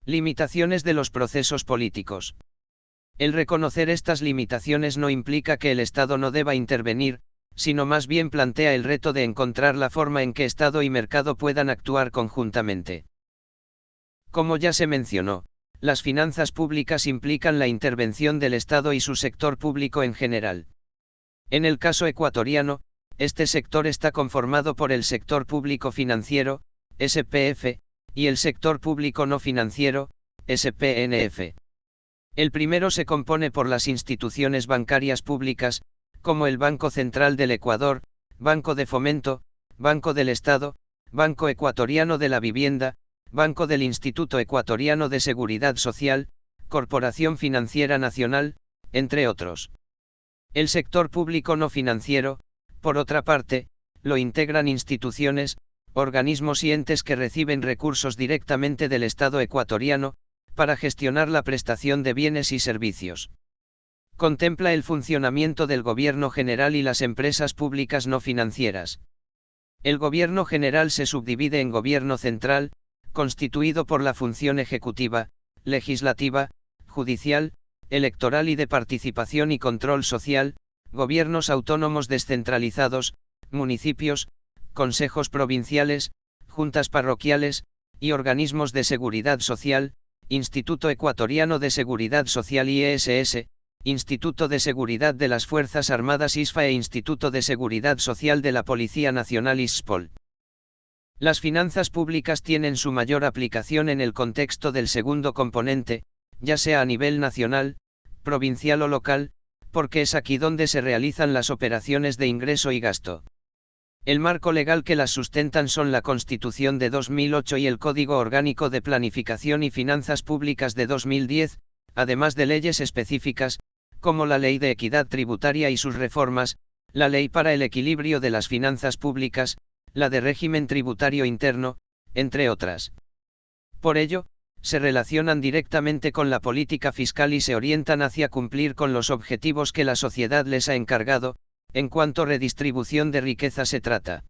Limitaciones de los procesos políticos. El reconocer estas limitaciones no implica que el Estado no deba intervenir, sino más bien plantea el reto de encontrar la forma en que Estado y mercado puedan actuar conjuntamente. Como ya se mencionó, las finanzas públicas implican la intervención del Estado y su sector público en general. En el caso ecuatoriano, este sector está conformado por el sector público financiero, SPF, y el sector público no financiero, SPNF. El primero se compone por las instituciones bancarias públicas, como el Banco Central del Ecuador, Banco de Fomento, Banco del Estado, Banco Ecuatoriano de la Vivienda, Banco del Instituto Ecuatoriano de Seguridad Social, Corporación Financiera Nacional, entre otros. El sector público no financiero, por otra parte, lo integran instituciones, organismos y entes que reciben recursos directamente del Estado ecuatoriano, para gestionar la prestación de bienes y servicios. Contempla el funcionamiento del Gobierno general y las empresas públicas no financieras. El Gobierno general se subdivide en Gobierno central, constituido por la función ejecutiva, legislativa, judicial, electoral y de participación y control social, gobiernos autónomos descentralizados, municipios, consejos provinciales, juntas parroquiales, y organismos de seguridad social, Instituto Ecuatoriano de Seguridad Social IESS, Instituto de Seguridad de las Fuerzas Armadas ISFA e Instituto de Seguridad Social de la Policía Nacional ISPOL. Las finanzas públicas tienen su mayor aplicación en el contexto del segundo componente, ya sea a nivel nacional, provincial o local, porque es aquí donde se realizan las operaciones de ingreso y gasto. El marco legal que las sustentan son la Constitución de 2008 y el Código Orgánico de Planificación y Finanzas Públicas de 2010, además de leyes específicas, como la Ley de Equidad Tributaria y sus reformas, la Ley para el Equilibrio de las Finanzas Públicas, la de Régimen Tributario Interno, entre otras. Por ello, se relacionan directamente con la política fiscal y se orientan hacia cumplir con los objetivos que la sociedad les ha encargado, en cuanto redistribución de riqueza se trata.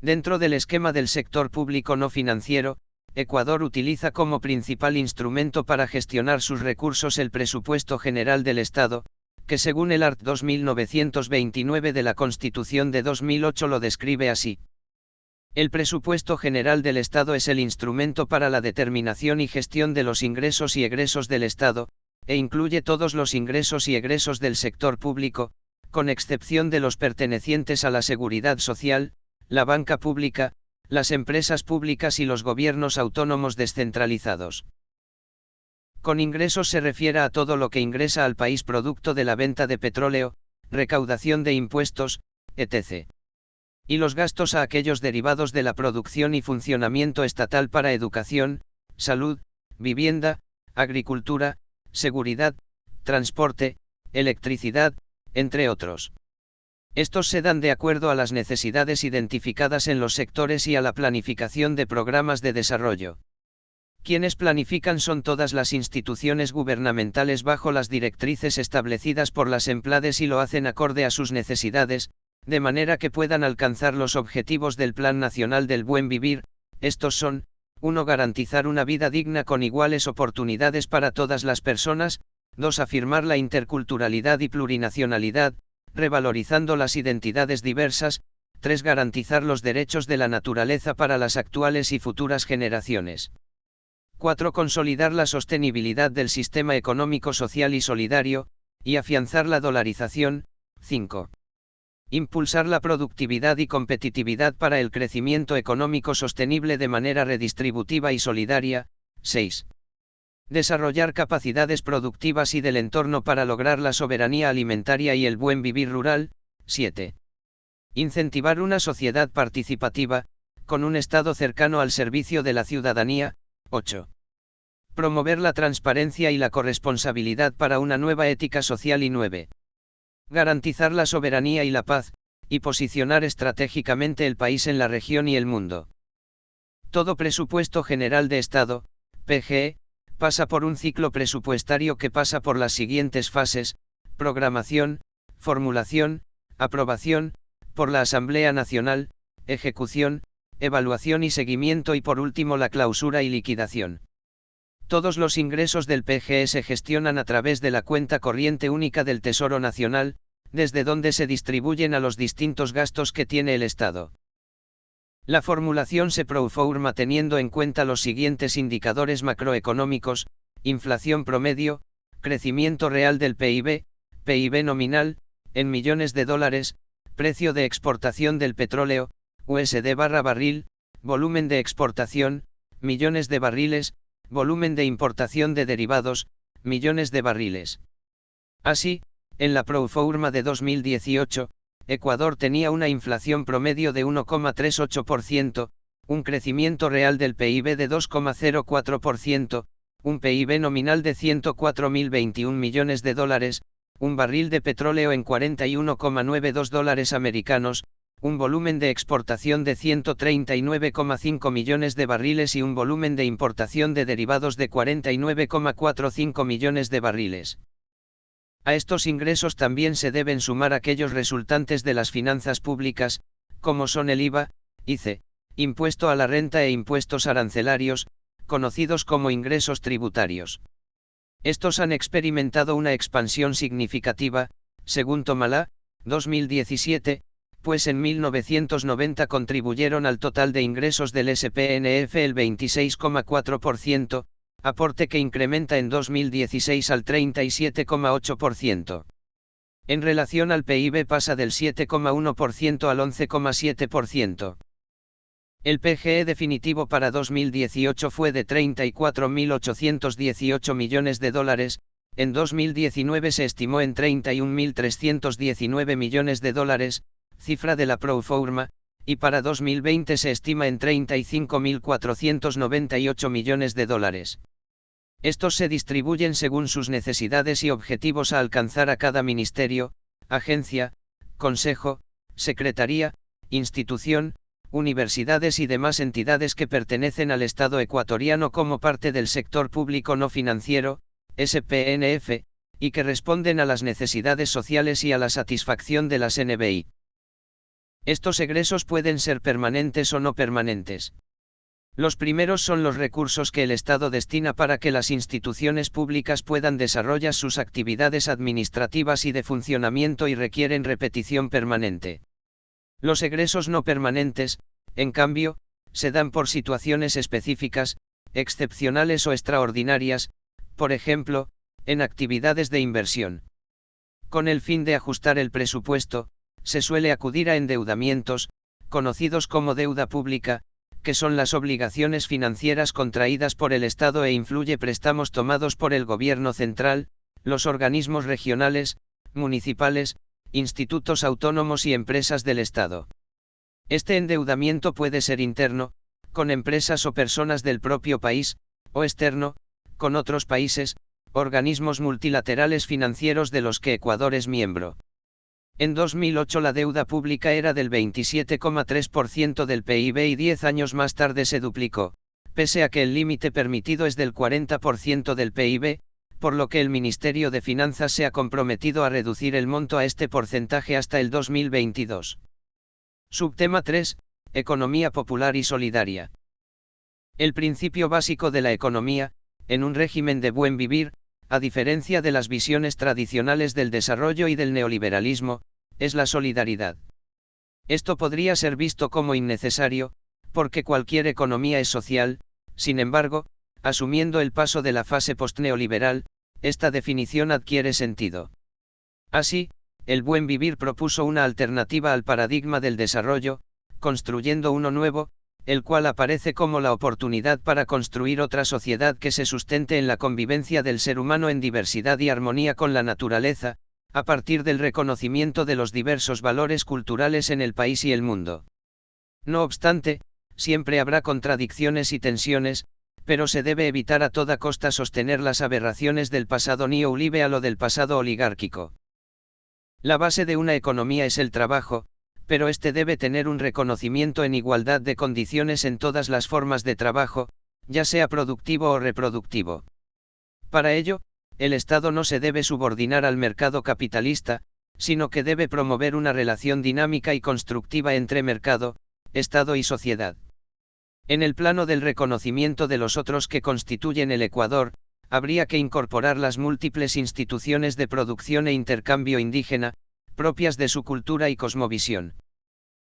Dentro del esquema del sector público no financiero, Ecuador utiliza como principal instrumento para gestionar sus recursos el Presupuesto General del Estado, que según el art. 2929 de la Constitución de 2008 lo describe así. El Presupuesto General del Estado es el instrumento para la determinación y gestión de los ingresos y egresos del Estado, e incluye todos los ingresos y egresos del sector público, con excepción de los pertenecientes a la seguridad social, la banca pública, las empresas públicas y los gobiernos autónomos descentralizados. Con ingresos se refiere a todo lo que ingresa al país producto de la venta de petróleo, recaudación de impuestos, etc. Y los gastos a aquellos derivados de la producción y funcionamiento estatal para educación, salud, vivienda, agricultura, seguridad, transporte, electricidad, entre otros. Estos se dan de acuerdo a las necesidades identificadas en los sectores y a la planificación de programas de desarrollo. Quienes planifican son todas las instituciones gubernamentales bajo las directrices establecidas por las EMPLADES y lo hacen acorde a sus necesidades, de manera que puedan alcanzar los objetivos del Plan Nacional del Buen Vivir. Estos son: 1. Garantizar una vida digna con iguales oportunidades para todas las personas. 2. Afirmar la interculturalidad y plurinacionalidad, revalorizando las identidades diversas. 3. Garantizar los derechos de la naturaleza para las actuales y futuras generaciones. 4. Consolidar la sostenibilidad del sistema económico social y solidario, y afianzar la dolarización. 5. Impulsar la productividad y competitividad para el crecimiento económico sostenible de manera redistributiva y solidaria. 6. Desarrollar capacidades productivas y del entorno para lograr la soberanía alimentaria y el buen vivir rural. 7. Incentivar una sociedad participativa, con un Estado cercano al servicio de la ciudadanía. 8. Promover la transparencia y la corresponsabilidad para una nueva ética social. Y 9. Garantizar la soberanía y la paz, y posicionar estratégicamente el país en la región y el mundo. Todo presupuesto general de Estado, PGE, pasa por un ciclo presupuestario que pasa por las siguientes fases: programación, formulación, aprobación, por la Asamblea Nacional, ejecución, evaluación y seguimiento y por último la clausura y liquidación. Todos los ingresos del PGE se gestionan a través de la cuenta corriente única del Tesoro Nacional, desde donde se distribuyen a los distintos gastos que tiene el Estado. La formulación se proforma teniendo en cuenta los siguientes indicadores macroeconómicos: inflación promedio, crecimiento real del PIB, PIB nominal, en millones de dólares, precio de exportación del petróleo, USD/barril, volumen de exportación, millones de barriles, volumen de importación de derivados, millones de barriles. Así, en la proforma de 2018, Ecuador tenía una inflación promedio de 1,38%, un crecimiento real del PIB de 2,04%, un PIB nominal de 104.021 millones de dólares, un barril de petróleo en $41,92 americanos, un volumen de exportación de 139,5 millones de barriles y un volumen de importación de derivados de 49,45 millones de barriles. A estos ingresos también se deben sumar aquellos resultantes de las finanzas públicas, como son el IVA, ICE, impuesto a la renta e impuestos arancelarios, conocidos como ingresos tributarios. Estos han experimentado una expansión significativa, según Tomalá, 2017, pues en 1990 contribuyeron al total de ingresos del SPNF el 26,4%, aporte que incrementa en 2016 al 37,8%. En relación al PIB pasa del 7,1% al 11,7%. El PGE definitivo para 2018 fue de 34.818 millones de dólares, en 2019 se estimó en 31.319 millones de dólares, cifra de la Proforma, y para 2020 se estima en 35.498 millones de dólares. Estos se distribuyen según sus necesidades y objetivos a alcanzar a cada ministerio, agencia, consejo, secretaría, institución, universidades y demás entidades que pertenecen al Estado ecuatoriano como parte del sector público no financiero, SPNF, y que responden a las necesidades sociales y a la satisfacción de las NBI. Estos egresos pueden ser permanentes o no permanentes. Los primeros son los recursos que el Estado destina para que las instituciones públicas puedan desarrollar sus actividades administrativas y de funcionamiento y requieren repetición permanente. Los egresos no permanentes, en cambio, se dan por situaciones específicas, excepcionales o extraordinarias, por ejemplo, en actividades de inversión. Con el fin de ajustar el presupuesto, se suele acudir a endeudamientos, conocidos como deuda pública, que son las obligaciones financieras contraídas por el Estado e influye préstamos tomados por el gobierno central, los organismos regionales, municipales, institutos autónomos y empresas del Estado. Este endeudamiento puede ser interno, con empresas o personas del propio país, o externo, con otros países, organismos multilaterales financieros de los que Ecuador es miembro. En 2008 la deuda pública era del 27,3% del PIB y 10 años más tarde se duplicó, pese a que el límite permitido es del 40% del PIB, por lo que el Ministerio de Finanzas se ha comprometido a reducir el monto a este porcentaje hasta el 2022. Subtema 3. Economía popular y solidaria. El principio básico de la economía, en un régimen de buen vivir, a diferencia de las visiones tradicionales del desarrollo y del neoliberalismo, es la solidaridad. Esto podría ser visto como innecesario, porque cualquier economía es social, sin embargo, asumiendo el paso de la fase postneoliberal, esta definición adquiere sentido. Así, el buen vivir propuso una alternativa al paradigma del desarrollo, construyendo uno nuevo, el cual aparece como la oportunidad para construir otra sociedad que se sustente en la convivencia del ser humano en diversidad y armonía con la naturaleza, a partir del reconocimiento de los diversos valores culturales en el país y el mundo. No obstante, siempre habrá contradicciones y tensiones, pero se debe evitar a toda costa sostener las aberraciones del pasado neoliberal o del pasado oligárquico. La base de una economía es el trabajo, pero este debe tener un reconocimiento en igualdad de condiciones en todas las formas de trabajo, ya sea productivo o reproductivo. Para ello, el Estado no se debe subordinar al mercado capitalista, sino que debe promover una relación dinámica y constructiva entre mercado, Estado y sociedad. En el plano del reconocimiento de los otros que constituyen el Ecuador, habría que incorporar las múltiples instituciones de producción e intercambio indígena, propias de su cultura y cosmovisión.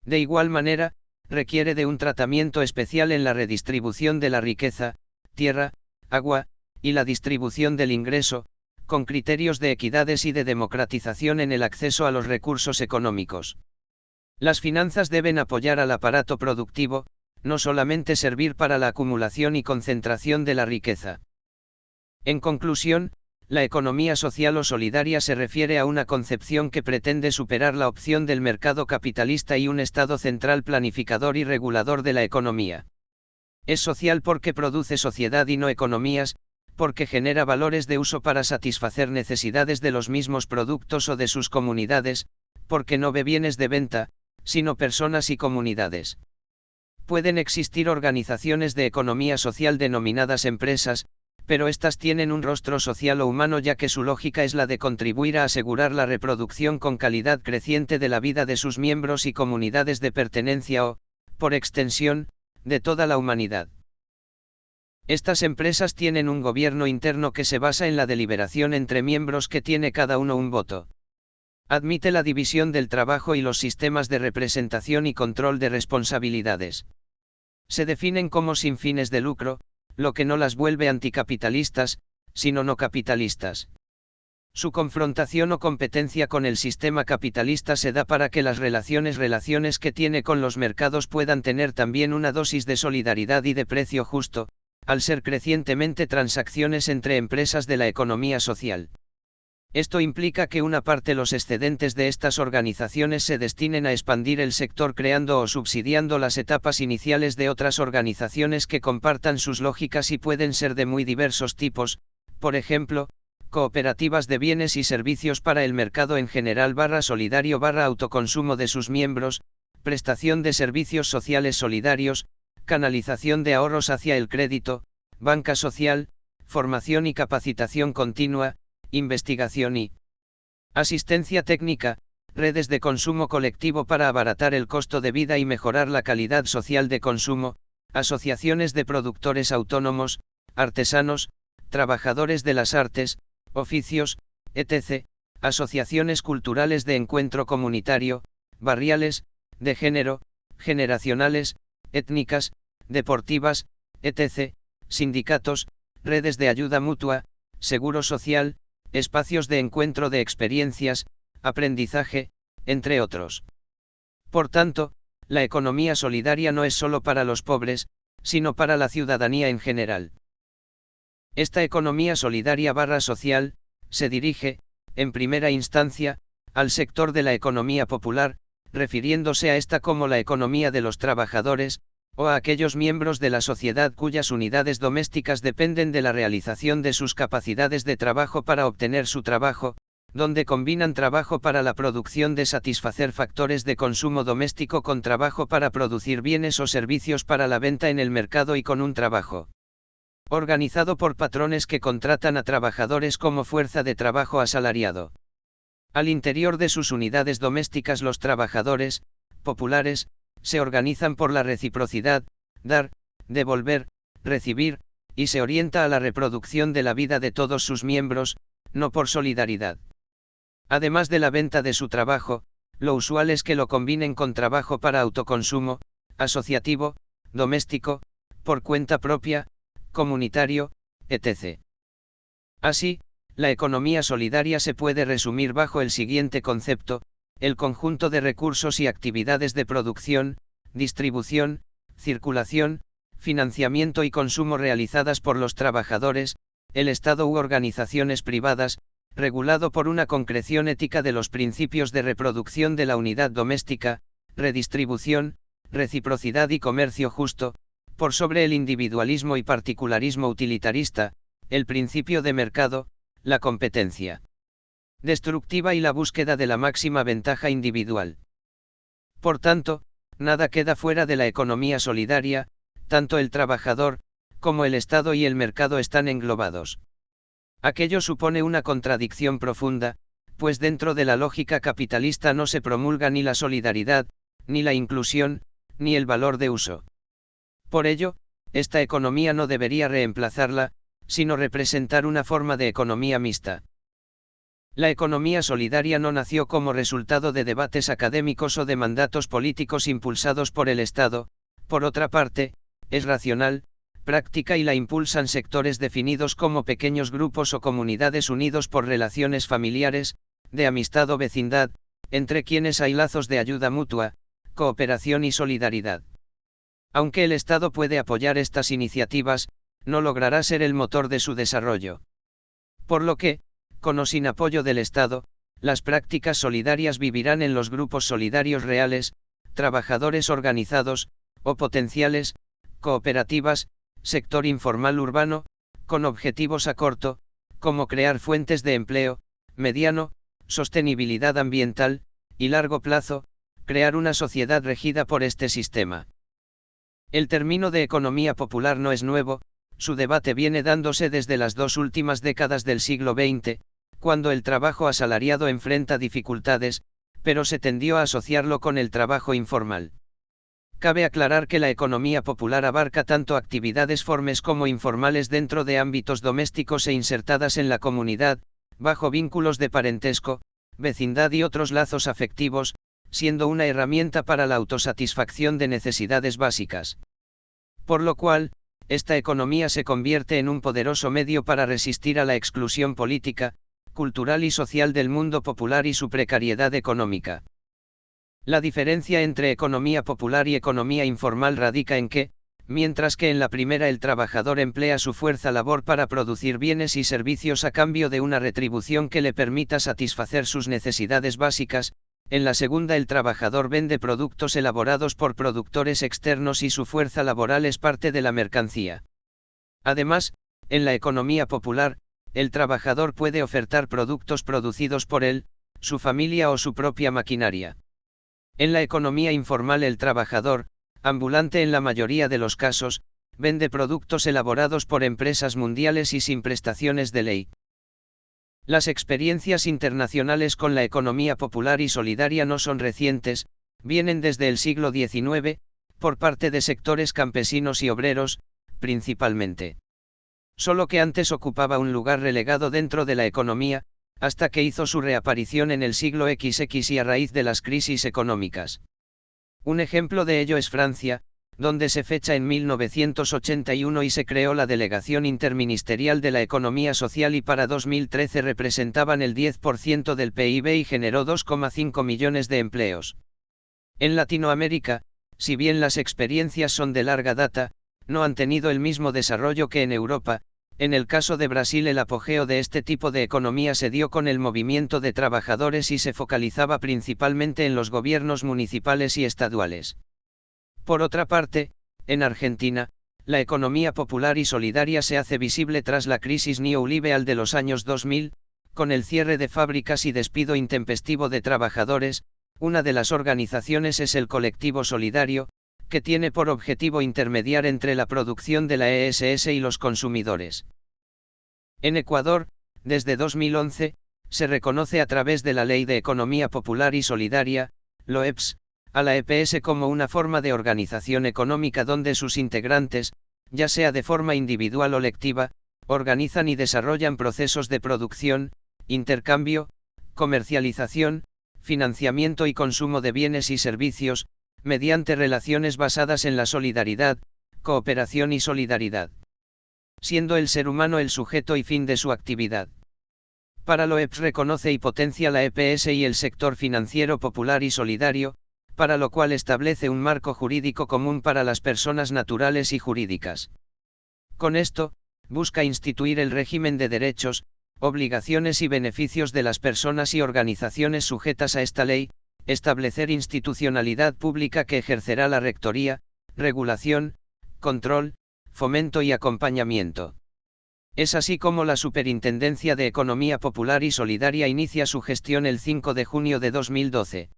De igual manera, requiere de un tratamiento especial en la redistribución de la riqueza, tierra, agua, y la distribución del ingreso, con criterios de equidades y de democratización en el acceso a los recursos económicos. Las finanzas deben apoyar al aparato productivo, no solamente servir para la acumulación y concentración de la riqueza. En conclusión, la economía social o solidaria se refiere a una concepción que pretende superar la opción del mercado capitalista y un Estado central planificador y regulador de la economía. Es social porque produce sociedad y no economías, porque genera valores de uso para satisfacer necesidades de los mismos productos o de sus comunidades, porque no ve bienes de venta, sino personas y comunidades. Pueden existir organizaciones de economía social denominadas empresas, pero estas tienen un rostro social o humano ya que su lógica es la de contribuir a asegurar la reproducción con calidad creciente de la vida de sus miembros y comunidades de pertenencia o, por extensión, de toda la humanidad. Estas empresas tienen un gobierno interno que se basa en la deliberación entre miembros que tiene cada uno un voto. Admite la división del trabajo y los sistemas de representación y control de responsabilidades. Se definen como sin fines de lucro, lo que no las vuelve anticapitalistas, sino no capitalistas. Su confrontación o competencia con el sistema capitalista se da para que las relaciones que tiene con los mercados puedan tener también una dosis de solidaridad y de precio justo, al ser crecientemente transacciones entre empresas de la economía social. Esto implica que una parte los excedentes de estas organizaciones se destinen a expandir el sector creando o subsidiando las etapas iniciales de otras organizaciones que compartan sus lógicas y pueden ser de muy diversos tipos, por ejemplo, cooperativas de bienes y servicios para el mercado en general /solidario /autoconsumo de sus miembros, prestación de servicios sociales solidarios, canalización de ahorros hacia el crédito, banca social, formación y capacitación continua, investigación y asistencia técnica, redes de consumo colectivo para abaratar el costo de vida y mejorar la calidad social de consumo, asociaciones de productores autónomos, artesanos, trabajadores de las artes, oficios, etc., asociaciones culturales de encuentro comunitario, barriales, de género, generacionales, étnicas, deportivas, etc., sindicatos, redes de ayuda mutua, seguro social, espacios de encuentro de experiencias, aprendizaje, entre otros. Por tanto, la economía solidaria no es solo para los pobres, sino para la ciudadanía en general. Esta economía solidaria /social, se dirige, en primera instancia, al sector de la economía popular, refiriéndose a esta como la economía de los trabajadores, o a aquellos miembros de la sociedad cuyas unidades domésticas dependen de la realización de sus capacidades de trabajo para obtener su trabajo, donde combinan trabajo para la producción de satisfacer factores de consumo doméstico con trabajo para producir bienes o servicios para la venta en el mercado y con un trabajo organizado por patrones que contratan a trabajadores como fuerza de trabajo asalariado. Al interior de sus unidades domésticas los trabajadores, populares, se organizan por la reciprocidad, dar, devolver, recibir, y se orienta a la reproducción de la vida de todos sus miembros, no por solidaridad. Además de la venta de su trabajo, lo usual es que lo combinen con trabajo para autoconsumo, asociativo, doméstico, por cuenta propia, comunitario, etc. Así, la economía solidaria se puede resumir bajo el siguiente concepto: el conjunto de recursos y actividades de producción, distribución, circulación, financiamiento y consumo realizadas por los trabajadores, el Estado u organizaciones privadas, regulado por una concreción ética de los principios de reproducción de la unidad doméstica, redistribución, reciprocidad y comercio justo, por sobre el individualismo y particularismo utilitarista, el principio de mercado, la competencia destructiva y la búsqueda de la máxima ventaja individual. Por tanto, nada queda fuera de la economía solidaria, tanto el trabajador, como el Estado y el mercado están englobados. Aquello supone una contradicción profunda, pues dentro de la lógica capitalista no se promulga ni la solidaridad, ni la inclusión, ni el valor de uso. Por ello, esta economía no debería reemplazarla, sino representar una forma de economía mixta. La economía solidaria no nació como resultado de debates académicos o de mandatos políticos impulsados por el Estado, por otra parte, es racional, práctica y la impulsan sectores definidos como pequeños grupos o comunidades unidos por relaciones familiares, de amistad o vecindad, entre quienes hay lazos de ayuda mutua, cooperación y solidaridad. Aunque el Estado puede apoyar estas iniciativas, no logrará ser el motor de su desarrollo. Por lo que, con o sin apoyo del Estado, las prácticas solidarias vivirán en los grupos solidarios reales, trabajadores organizados, o potenciales, cooperativas, sector informal urbano, con objetivos a corto, como crear fuentes de empleo, mediano, sostenibilidad ambiental, y largo plazo, crear una sociedad regida por este sistema. El término de economía popular no es nuevo, su debate viene dándose desde las dos últimas décadas del siglo XX, cuando el trabajo asalariado enfrenta dificultades, pero se tendió a asociarlo con el trabajo informal. Cabe aclarar que la economía popular abarca tanto actividades formales como informales dentro de ámbitos domésticos e insertadas en la comunidad, bajo vínculos de parentesco, vecindad y otros lazos afectivos, siendo una herramienta para la autosatisfacción de necesidades básicas. Por lo cual, esta economía se convierte en un poderoso medio para resistir a la exclusión política, cultural y social del mundo popular y su precariedad económica. La diferencia entre economía popular y economía informal radica en que, mientras que en la primera el trabajador emplea su fuerza labor para producir bienes y servicios a cambio de una retribución que le permita satisfacer sus necesidades básicas, en la segunda el trabajador vende productos elaborados por productores externos y su fuerza laboral es parte de la mercancía. Además, en la economía popular, el trabajador puede ofertar productos producidos por él, su familia o su propia maquinaria. En la economía informal el trabajador, ambulante en la mayoría de los casos, vende productos elaborados por empresas mundiales y sin prestaciones de ley. Las experiencias internacionales con la economía popular y solidaria no son recientes, vienen desde el siglo XIX, por parte de sectores campesinos y obreros, principalmente. Solo que antes ocupaba un lugar relegado dentro de la economía, hasta que hizo su reaparición en el siglo XX y a raíz de las crisis económicas. Un ejemplo de ello es Francia, donde se fecha en 1981 y se creó la Delegación Interministerial de la Economía Social y para 2013 representaban el 10% del PIB y generó 2,5 millones de empleos. En Latinoamérica, si bien las experiencias son de larga data, no han tenido el mismo desarrollo que en Europa. En el caso de Brasil el apogeo de este tipo de economía se dio con el movimiento de trabajadores y se focalizaba principalmente en los gobiernos municipales y estaduales. Por otra parte, en Argentina, la economía popular y solidaria se hace visible tras la crisis neoliberal de los años 2000, con el cierre de fábricas y despido intempestivo de trabajadores. Una de las organizaciones es el Colectivo Solidario, que tiene por objetivo intermediar entre la producción de la ESS y los consumidores. En Ecuador, desde 2011, se reconoce a través de la Ley de Economía Popular y Solidaria, LOEPS, a la EPS como una forma de organización económica donde sus integrantes, ya sea de forma individual o colectiva, organizan y desarrollan procesos de producción, intercambio, comercialización, financiamiento y consumo de bienes y servicios, mediante relaciones basadas en la solidaridad, cooperación y solidaridad. Siendo el ser humano el sujeto y fin de su actividad. Para LOEPS reconoce y potencia la EPS y el sector financiero popular y solidario, para lo cual establece un marco jurídico común para las personas naturales y jurídicas. Con esto, busca instituir el régimen de derechos, obligaciones y beneficios de las personas y organizaciones sujetas a esta ley, establecer institucionalidad pública que ejercerá la rectoría, regulación, control, fomento y acompañamiento. Es así como la Superintendencia de Economía Popular y Solidaria inicia su gestión el 5 de junio de 2012.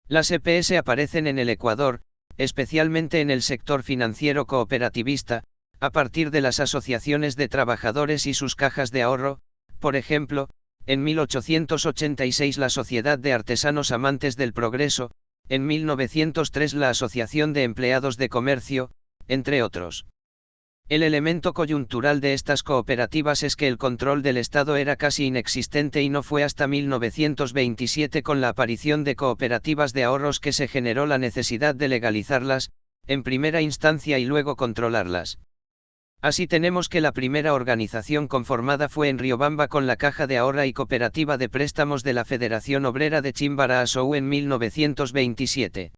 Las EPS aparecen en el Ecuador, especialmente en el sector financiero cooperativista, a partir de las asociaciones de trabajadores y sus cajas de ahorro, por ejemplo, en 1886 la Sociedad de Artesanos Amantes del Progreso, en 1903 la Asociación de Empleados de Comercio, entre otros. El elemento coyuntural de estas cooperativas es que el control del Estado era casi inexistente y no fue hasta 1927 con la aparición de cooperativas de ahorros que se generó la necesidad de legalizarlas, en primera instancia y luego controlarlas. Así tenemos que la primera organización conformada fue en Riobamba con la Caja de Ahorro y Cooperativa de Préstamos de la Federación Obrera de Chimborazo en 1927.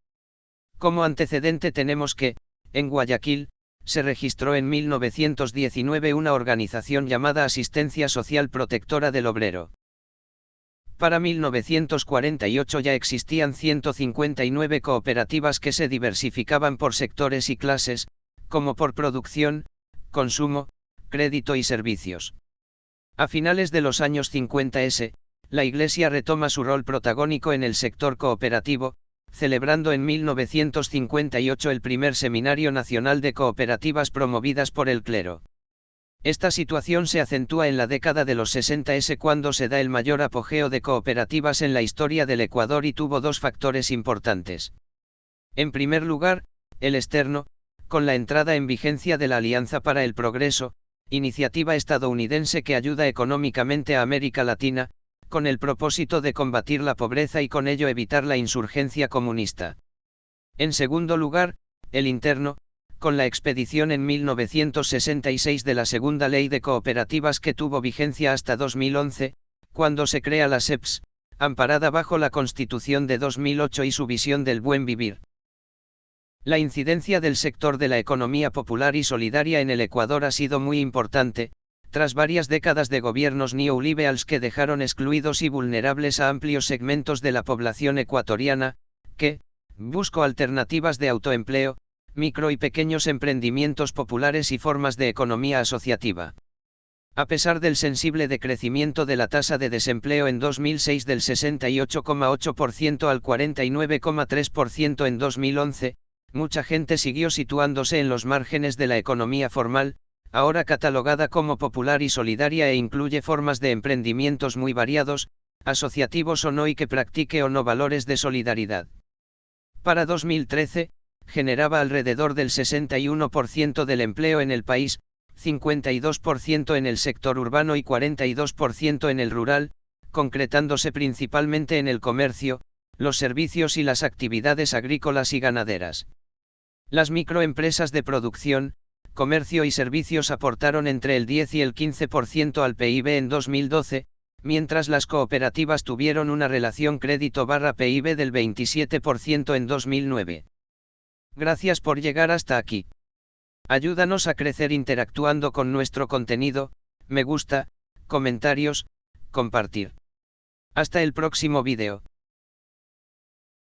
Como antecedente tenemos que, en Guayaquil, se registró en 1919 una organización llamada Asistencia Social Protectora del Obrero. Para 1948 ya existían 159 cooperativas que se diversificaban por sectores y clases, como por producción, consumo, crédito y servicios. A finales de los años 50 la Iglesia retoma su rol protagónico en el sector cooperativo, celebrando en 1958 el primer Seminario Nacional de Cooperativas promovidas por el clero. Esta situación se acentúa en la década de los 60 cuando se da el mayor apogeo de cooperativas en la historia del Ecuador y tuvo dos factores importantes. En primer lugar, el externo, con la entrada en vigencia de la Alianza para el Progreso, iniciativa estadounidense que ayuda económicamente a América Latina, con el propósito de combatir la pobreza y con ello evitar la insurgencia comunista. En segundo lugar, el interno, con la expedición en 1966 de la segunda ley de cooperativas que tuvo vigencia hasta 2011, cuando se crea la SEPS, amparada bajo la Constitución de 2008 y su visión del buen vivir. La incidencia del sector de la economía popular y solidaria en el Ecuador ha sido muy importante, tras varias décadas de gobiernos neoliberales que dejaron excluidos y vulnerables a amplios segmentos de la población ecuatoriana, que buscó alternativas de autoempleo, micro y pequeños emprendimientos populares y formas de economía asociativa. A pesar del sensible decrecimiento de la tasa de desempleo en 2006 del 68,8% al 49,3% en 2011, mucha gente siguió situándose en los márgenes de la economía formal, ahora catalogada como popular y solidaria e incluye formas de emprendimientos muy variados, asociativos o no y que practique o no valores de solidaridad. Para 2013, generaba alrededor del 61% del empleo en el país, 52% en el sector urbano y 42% en el rural, concretándose principalmente en el comercio, los servicios y las actividades agrícolas y ganaderas. Las microempresas de producción, comercio y servicios aportaron entre el 10 y el 15% al PIB en 2012, mientras las cooperativas tuvieron una relación crédito/PIB del 27% en 2009. Gracias por llegar hasta aquí. Ayúdanos a crecer interactuando con nuestro contenido, me gusta, comentarios, compartir. Hasta el próximo vídeo.